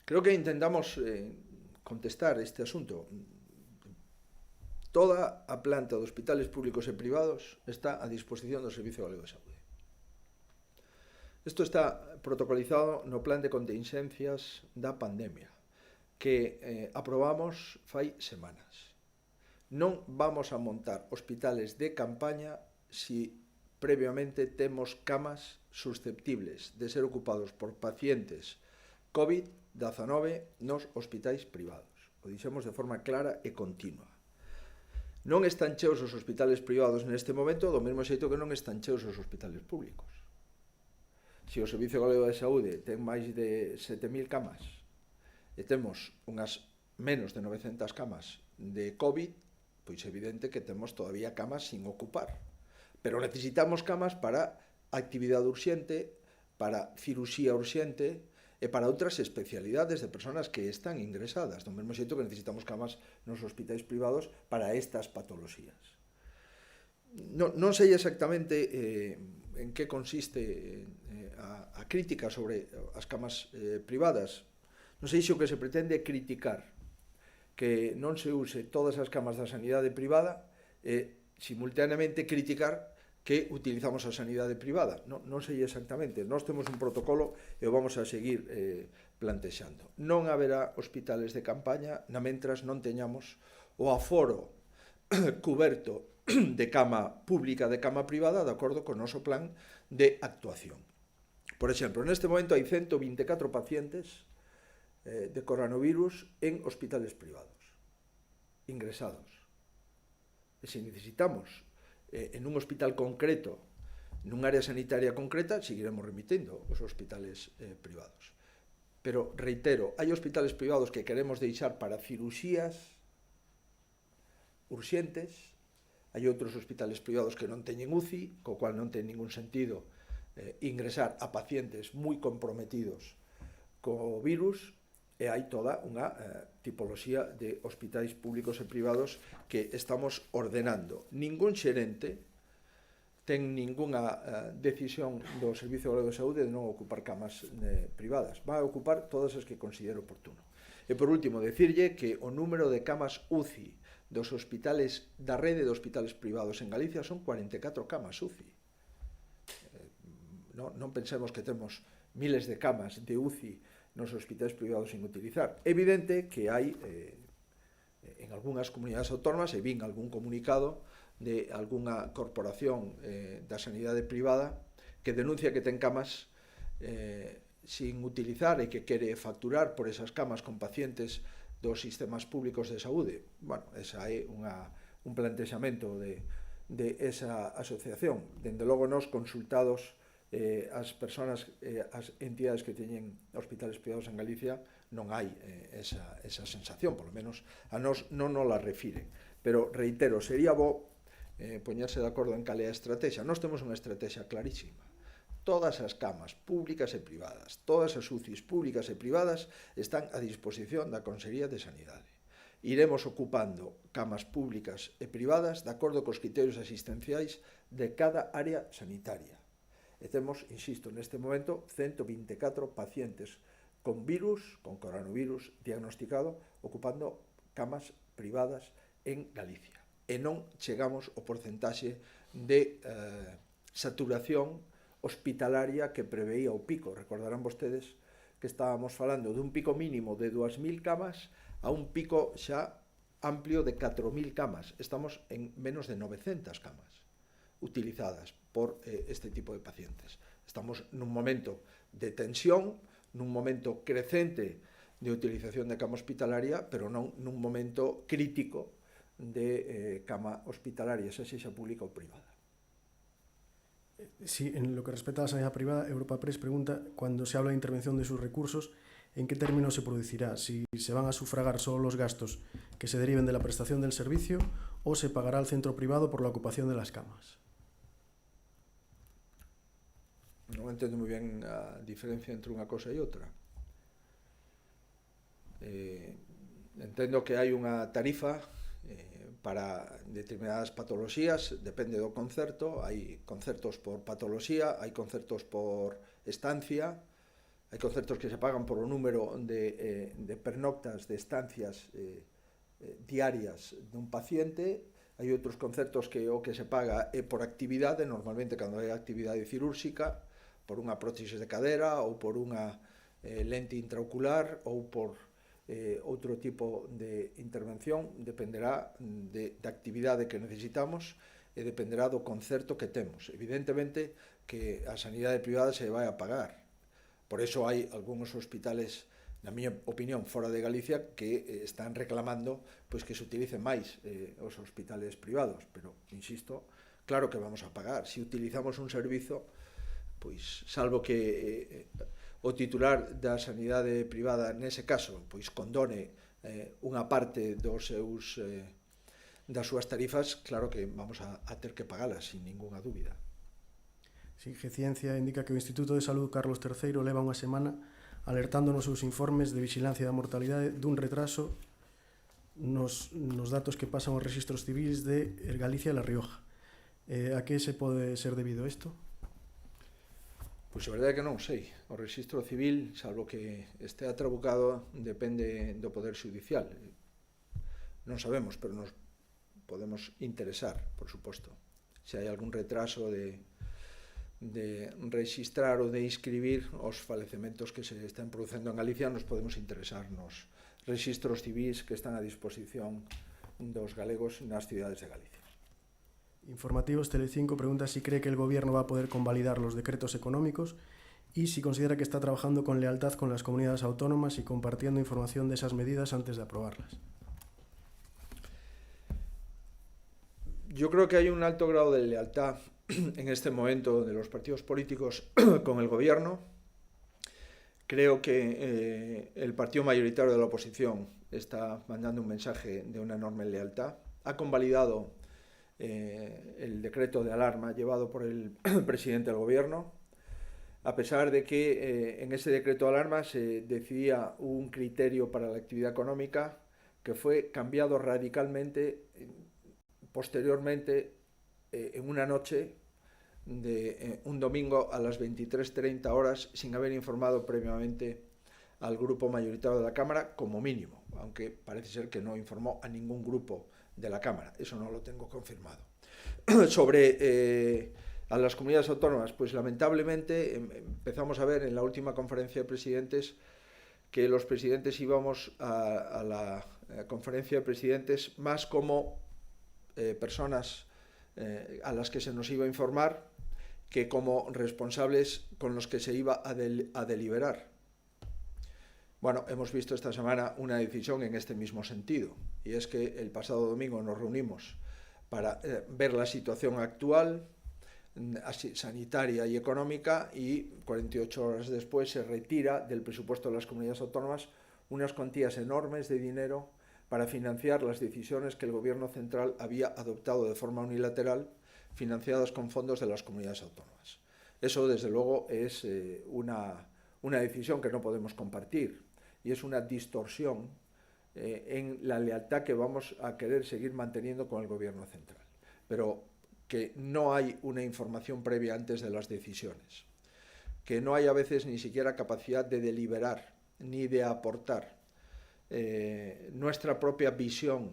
Creo que intentamos contestar este asunto. Toda a planta de hospitales públicos e privados está a disposición do Servicio Galego de Saúde. Isto está protocolizado no plan de contingencias da pandemia, que aprobamos fai semanas. Non vamos a montar hospitales de campaña se previamente temos camas susceptibles de ser ocupados por pacientes COVID-19 nos hospitais privados. O dixemos de forma clara e continua. Non están cheos os hospitales privados neste momento, do mesmo xeito que non están cheos os hospitales públicos. Se o Servicio Galego de Saúde ten máis de 7.000 camas e temos unhas menos de 900 camas de COVID, pois é evidente que temos todavía camas sin ocupar. Pero necesitamos camas para actividade urxente, para cirurxía urxente e para outras especialidades de persoas que están ingresadas, do mesmo xeito que necesitamos camas nos hospitais privados para estas patoloxías. Non sei exactamente en que consiste a crítica sobre as camas privadas. Non sei se o que se pretende é criticar que non se use todas as camas da sanidade privada e simultaneamente criticar que utilizamos a sanidade privada. Non sei exactamente. Nós temos un protocolo e o vamos a seguir plantexando. Non haberá hospitales de campaña na mentras non teñamos o aforo cuberto de cama pública, de cama privada, de acordo con o noso plan de actuación. Por exemplo, neste momento hai 124 pacientes de coronavirus en hospitales privados, ingresados. E se necesitamos en un hospital concreto, nun área sanitaria concreta, seguiremos remitindo os hospitales privados. Pero, reitero, hai hospitales privados que queremos deixar para cirurxías urxentes, hai outros hospitales privados que non teñen UCI, co cual non ten ningún sentido ingresar a pacientes moi comprometidos co virus, e hai toda unha tipoloxía de hospitais públicos e privados que estamos ordenando. Ningún xerente ten ningunha decisión do Servicio Galego de Saúde de non ocupar camas privadas. Va a ocupar todas as que considere oportuno. E por último, decirlle que o número de camas UCI dos hospitales da rede de hospitales privados en Galicia son 44 camas UCI. Non pensemos que temos miles de camas de UCI nos hospitais privados sin utilizar. É evidente que hai en algunhas comunidades autónomas, e vin algún comunicado de algunha corporación da sanidade privada que denuncia que ten camas sin utilizar e que quere facturar por esas camas con pacientes dos sistemas públicos de saúde. Bueno, esa é un plantexamento de esa asociación. Dende logo, nos consultados as persoas, as entidades que teñen hospitales privados en Galicia non hai esa sensación, polo menos a nós non nos la refiren. Pero, reitero, sería bo poñerse de acordo en cal é a estrategia. Nós temos unha estrategia clarísima. Todas as camas públicas e privadas, todas as UCIs públicas e privadas están a disposición da Consellería de Sanidade. Iremos ocupando camas públicas e privadas de acordo cos criterios asistenciais de cada área sanitaria. E temos, insisto, neste momento 124 pacientes con virus, con coronavirus diagnosticado, ocupando camas privadas en Galicia. E non chegamos ao porcentaxe de saturación hospitalaria que preveía o pico. Recordarán vostedes que estábamos falando dun pico mínimo de 2.000 camas a un pico xa amplio de 4.000 camas. Estamos en menos de 900 camas utilizadas por este tipo de pacientes. Estamos nun momento de tensión, nun momento crecente de utilización de cama hospitalaria, pero non nun momento crítico de cama hospitalaria, xa sexa pública ou privada. Sí, en lo que respecta a la sanidad privada, Europa Press pregunta, cuando se habla de intervención de sus recursos, ¿en qué términos se producirá? ¿Si se van a sufragar solo los gastos que se deriven de la prestación del servicio o se pagará al centro privado por la ocupación de las camas? Non entendo moi ben a diferencia entre unha cosa e outra. Entendo que hai unha tarifa para determinadas patoloxías, depende do concerto, hai concertos por patoloxía, hai concertos por estancia, hai concertos que se pagan por o número de pernoctas, de estancias diarias dun paciente, hai outros concertos que o que se paga é por actividade, normalmente cando hai actividade cirúrxica, por unha prótesis de cadera ou por unha lente intraocular ou por outro tipo de intervención, dependerá da actividade que necesitamos e dependerá do concerto que temos. Evidentemente que a sanidade privada se vai a pagar. Por eso hai algúns hospitales, na miña opinión, fora de Galicia, que están reclamando pois que se utilicen máis os hospitales privados. Pero, insisto, claro que vamos a pagar. Se utilizamos un servizo, pois, salvo que o titular da sanidade privada, nese caso, pois condone unha parte das súas tarifas, claro que vamos a ter que pagalas, sin ninguna dúbida. Sí, Geciencia indica que o Instituto de Salud Carlos III leva unha semana alertando nos seus informes de vigilancia da mortalidade dun retraso nos datos que pasan aos registros civis de Galicia e La Rioja. A que se pode ser debido isto? Pois a verdade é que non sei. O registro civil, salvo que estea trabucado, depende do Poder Judicial. Non sabemos, pero nos podemos interesar, por suposto. Se hai algún retraso de registrar ou de inscribir os falecementos que se están producendo en Galicia, nos podemos interesar nos registros civis que están a disposición dos galegos nas cidades de Galicia. Informativos Telecinco pregunta si cree que el Gobierno va a poder convalidar los decretos económicos y si considera que está trabajando con lealtad con las comunidades autónomas y compartiendo información de esas medidas antes de aprobarlas. Yo creo que hay un alto grado de lealtad en este momento de los partidos políticos con el Gobierno. Creo que el partido mayoritario de la oposición está mandando un mensaje de una enorme lealtad. Ha convalidado el decreto de alarma llevado por el presidente del Gobierno, a pesar de que en ese decreto de alarma se decidía un criterio para la actividad económica que fue cambiado radicalmente posteriormente en una noche de un domingo a las 23:30 horas sin haber informado previamente al grupo mayoritario de la Cámara como mínimo, aunque parece ser que no informó a ningún grupo de la Cámara, eso no lo tengo confirmado. Sobre a las comunidades autónomas, pues lamentablemente empezamos a ver en la última conferencia de presidentes que los presidentes íbamos a la conferencia de presidentes más como personas a las que se nos iba a informar que como responsables con los que se iba a deliberar. Bueno, hemos visto esta semana una decisión en este mismo sentido, y es que el pasado domingo nos reunimos para ver la situación actual, sanitaria y económica, y 48 horas después se retira del presupuesto de las comunidades autónomas unas cuantías enormes de dinero para financiar las decisiones que el Gobierno central había adoptado de forma unilateral, financiadas con fondos de las comunidades autónomas. Eso, desde luego, es una decisión que no podemos compartir y es una distorsión en la lealtad que vamos a querer seguir manteniendo con el Gobierno central. Pero que no hay una información previa antes de las decisiones, que no hay a veces ni siquiera capacidad de deliberar ni de aportar nuestra propia visión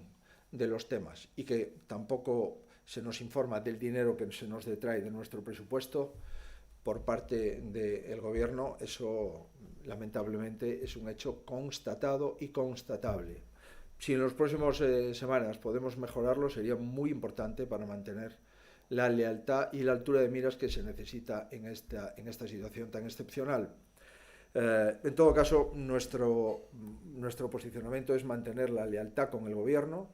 de los temas, y que tampoco se nos informa del dinero que se nos detrae de nuestro presupuesto por parte del Gobierno. Eso, lamentablemente, es un hecho constatado y constatable. Si en las próximas semanas podemos mejorarlo, sería muy importante para mantener la lealtad y la altura de miras que se necesita en esta situación tan excepcional. En todo caso, nuestro posicionamiento es mantener la lealtad con el Gobierno,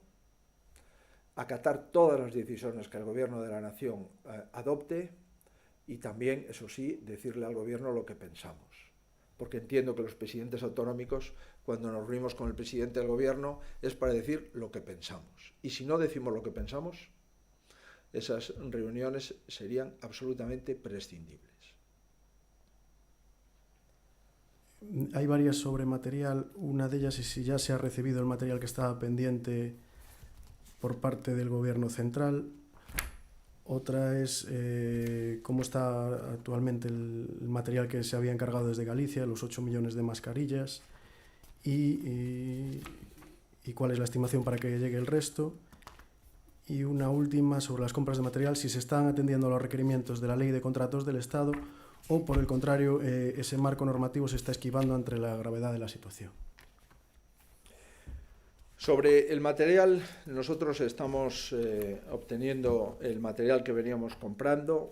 acatar todas las decisiones que el Gobierno de la Nación adopte, y también, eso sí, decirle al Gobierno lo que pensamos. Porque entiendo que los presidentes autonómicos, cuando nos reunimos con el presidente del Gobierno, es para decir lo que pensamos. Y si no decimos lo que pensamos, esas reuniones serían absolutamente prescindibles. Hay varias sobre material. Una de ellas es si ya se ha recibido el material que estaba pendiente por parte del Gobierno central. Otra es cómo está actualmente el material que se había encargado desde Galicia, los 8 millones de mascarillas, y cuál es la estimación para que llegue el resto. Y una última sobre las compras de material, si se están atendiendo a los requerimientos de la Ley de Contratos del Estado o, por el contrario, ese marco normativo se está esquivando ante la gravedad de la situación. Sobre el material, nosotros estamos obteniendo el material que veníamos comprando.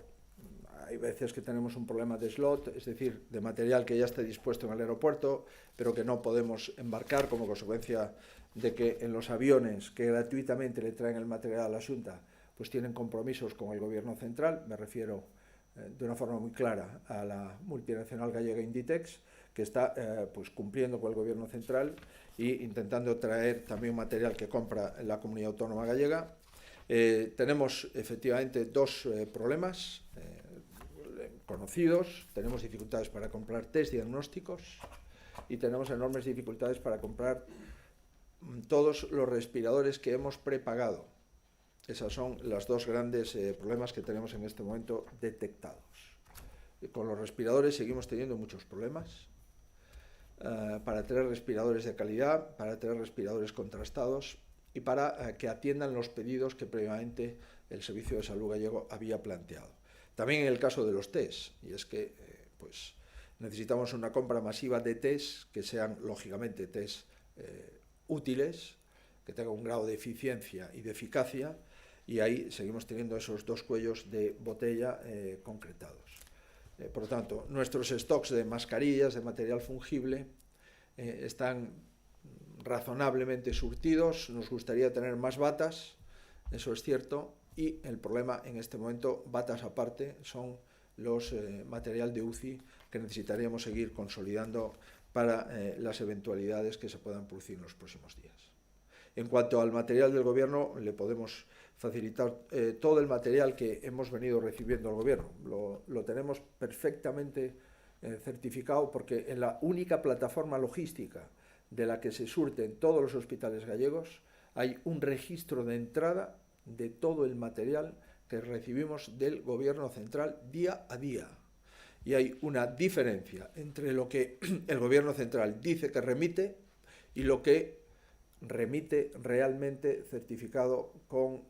Hay veces que tenemos un problema de slot, es decir, de material que ya está dispuesto en el aeropuerto, pero que no podemos embarcar como consecuencia de que en los aviones que gratuitamente le traen el material a la Xunta, pues tienen compromisos con el Gobierno central. Me refiero de una forma muy clara a la multinacional gallega Inditex, que está pues cumpliendo con el Gobierno central e intentando traer también material que compra la comunidad autónoma gallega. Tenemos efectivamente dos problemas conocidos. Tenemos dificultades para comprar test diagnósticos y tenemos enormes dificultades para comprar todos los respiradores que hemos prepagado. Esos son los dos grandes problemas que tenemos en este momento detectados. Con los respiradores seguimos teniendo muchos problemas para tener respiradores de calidad, para tener respiradores contrastados y para que atiendan los pedidos que previamente el Servicio de Salud gallego había planteado. También en el caso de los test, y es que pues necesitamos una compra masiva de test que sean, lógicamente, test útiles, que tengan un grado de eficiencia y de eficacia, y ahí seguimos teniendo esos dos cuellos de botella concretados. Por lo tanto, nuestros stocks de mascarillas, de material fungible, están razonablemente surtidos. Nos gustaría tener más batas, eso es cierto, y el problema en este momento, batas aparte, son los material de UCI que necesitaríamos seguir consolidando para las eventualidades que se puedan producir en los próximos días. En cuanto al material del Gobierno, le podemos facilitar todo el material que hemos venido recibiendo al Gobierno. Lo tenemos perfectamente certificado, porque en la única plataforma logística de la que se surten todos los hospitales gallegos hay un registro de entrada de todo el material que recibimos del Gobierno central día a día. Y hay una diferencia entre lo que el Gobierno central dice que remite y lo que remite realmente certificado con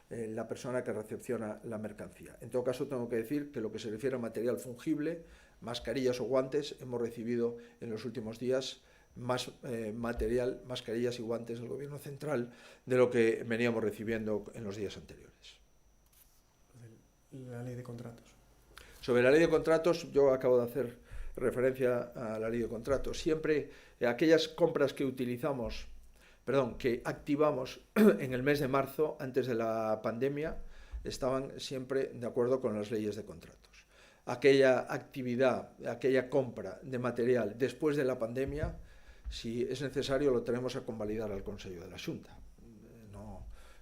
la persona que recepciona la mercancía. En todo caso, tengo que decir que lo que se refiere a material fungible, mascarillas o guantes, hemos recibido en los últimos días más material, mascarillas y guantes del Gobierno central de lo que veníamos recibiendo en los días anteriores. La ley de contratos. Sobre la ley de contratos, yo acabo de hacer referencia a la ley de contratos. Siempre aquellas compras que que activamos en el mes de marzo, antes de la pandemia, estaban siempre de acuerdo con las leyes de contratos. Aquella actividad, aquella compra de material después de la pandemia, si es necesario, lo tenemos a convalidar al Consejo de la Xunta.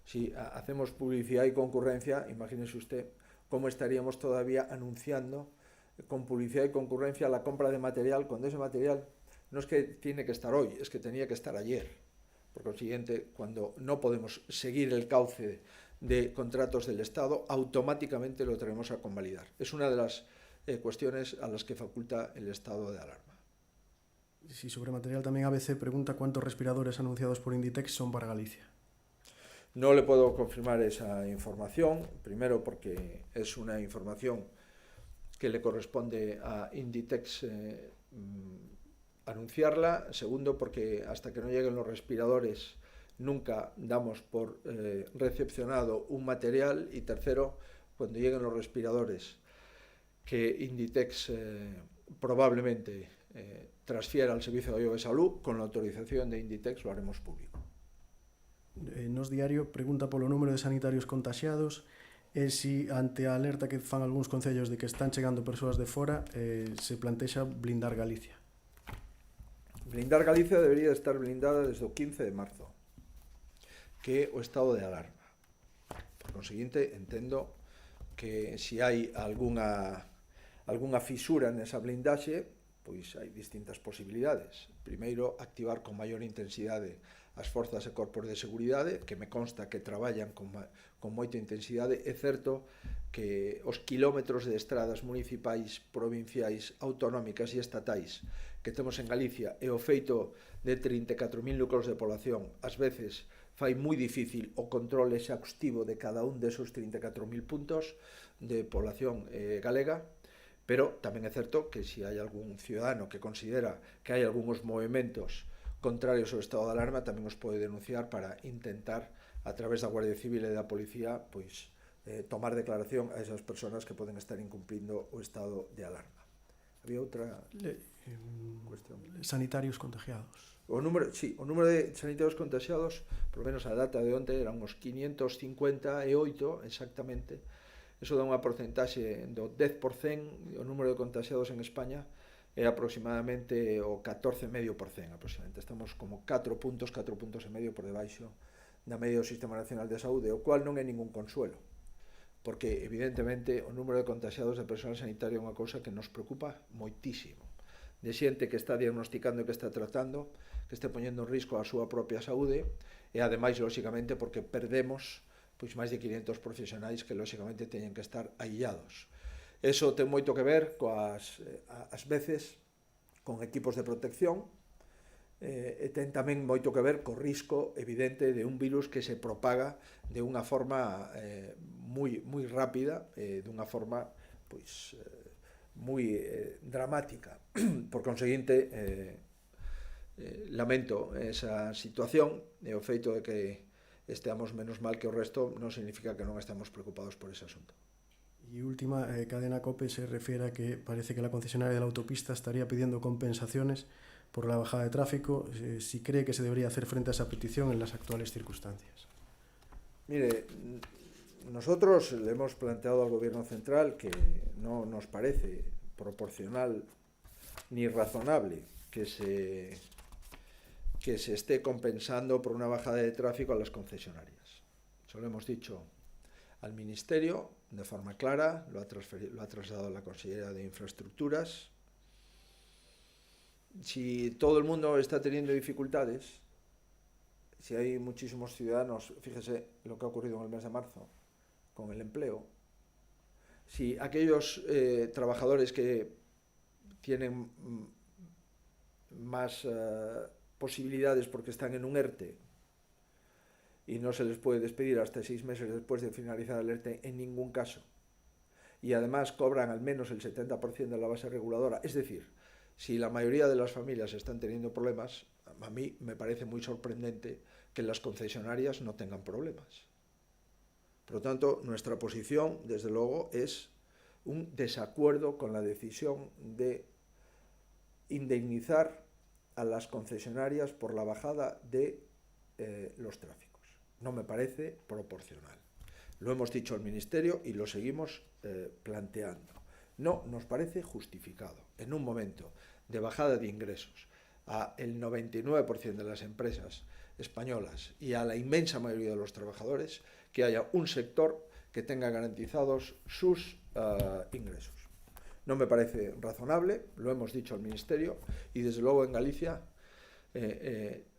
Si hacemos publicidad y concurrencia, imagínese usted cómo estaríamos todavía anunciando con publicidad y concurrencia la compra de material, cuando ese material no es que tiene que estar hoy, es que tenía que estar ayer. Por consiguiente, cuando no podemos seguir el cauce de contratos del Estado, automáticamente lo tenemos a convalidar. Es una de las cuestiones a las que faculta el estado de alarma. Sí, sobre material también ABC pregunta cuántos respiradores anunciados por Inditex son para Galicia. No le puedo confirmar esa información, primero porque es una información que le corresponde a Inditex anunciarla, segundo porque hasta que no lleguen los respiradores nunca damos por recepcionado un material, y tercero, cuando lleguen los respiradores que Inditex probablemente transfiera al Servicio Galego de Salud, con la autorización de Inditex lo haremos público. Nos Diario pregunta polo número de sanitarios contaxiados e si, ante a alerta que fan algúns concellos de que están chegando persoas de fora, se plantexa blindar Galicia. Blindar Galicia debería estar blindada desde o 15 de marzo, que é o estado de alarma. Por conseguinte, entendo que se hai algunha fisura nesa blindaxe, pois hai distintas posibilidades. Primeiro, activar con maior intensidade as forzas e corpos de seguridade, que me consta que traballan con moita intensidade. É certo que os kilómetros de estradas municipais, provinciais, autonómicas e estatais que temos en Galicia e o feito de 34.000 núcleos de población, ás veces fai moi difícil o control exhaustivo de cada un desos 34.000 puntos de población galega, pero tamén é certo que se hai algún ciudadano que considera que hai algúns movementos contrarios ao estado de alarma, tamén os pode denunciar para intentar, a través da Guardia Civil e da Policía, pois, tomar declaración a esas persoas que poden estar incumplindo o estado de alarma. Había outra cuestión. Sanitarios contagiados. O número de sanitarios contagiados, por lo menos a data de onte, eran uns 558 exactamente. Eso dá unha porcentaxe do 10%, o número de contagiados en España é aproximadamente o 14,5%, aproximadamente. Estamos como 4 puntos e medio por debaixo da media do Sistema Nacional de Saúde, o cual non é ningún consuelo, porque evidentemente o número de contagiados de personal sanitario é unha cousa que nos preocupa moitísimo, de xente que está diagnosticando e que está tratando, que está poñendo en risco a súa propia saúde, e ademais, lóxicamente, porque perdemos pois máis de 500 profesionais que lóxicamente teñen que estar aillados. Eso ten moito que ver ás veces con equipos de protección, e ten tamén moito que ver co risco evidente de un virus que se propaga de unha forma moi rápida, dunha forma pois moi dramática. Por conseguinte, lamento esa situación, e o feito de que esteamos menos mal que o resto non significa que non estamos preocupados por ese asunto. Y última, Cadena COPE se refiere a que parece que la concesionaria de la autopista estaría pidiendo compensaciones por la bajada de tráfico. Si cree que se debería hacer frente a esa petición en las actuales circunstancias. Mire, nosotros le hemos planteado al Gobierno central que no nos parece proporcional ni razonable que se esté compensando por una bajada de tráfico a las concesionarias. Eso lo hemos dicho al Ministerio de forma clara, lo ha trasladado la Consellería de Infraestructuras. Si todo el mundo está teniendo dificultades, si hay muchísimos ciudadanos, fíjese lo que ha ocurrido en el mes de marzo con el empleo, si aquellos trabajadores que tienen más posibilidades porque están en un ERTE y no se les puede despedir hasta 6 meses después de finalizar el ERTE en ningún caso, y además cobran al menos el 70% de la base reguladora, es decir, si la mayoría de las familias están teniendo problemas, a mí me parece muy sorprendente que las concesionarias no tengan problemas. Por lo tanto, nuestra posición, desde luego, es un desacuerdo con la decisión de indemnizar a las concesionarias por la bajada de los tráficos. No me parece proporcional. Lo hemos dicho al Ministerio y lo seguimos planteando. No nos parece justificado en un momento de bajada de ingresos a el 99% de las empresas españolas y a la inmensa mayoría de los trabajadores que haya un sector que tenga garantizados sus ingresos. No me parece razonable, lo hemos dicho al Ministerio y desde luego en Galicia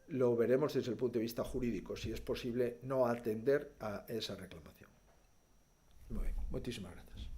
lo veremos desde el punto de vista jurídico, si es posible no atender a esa reclamación. Muy bien, muchísimas gracias.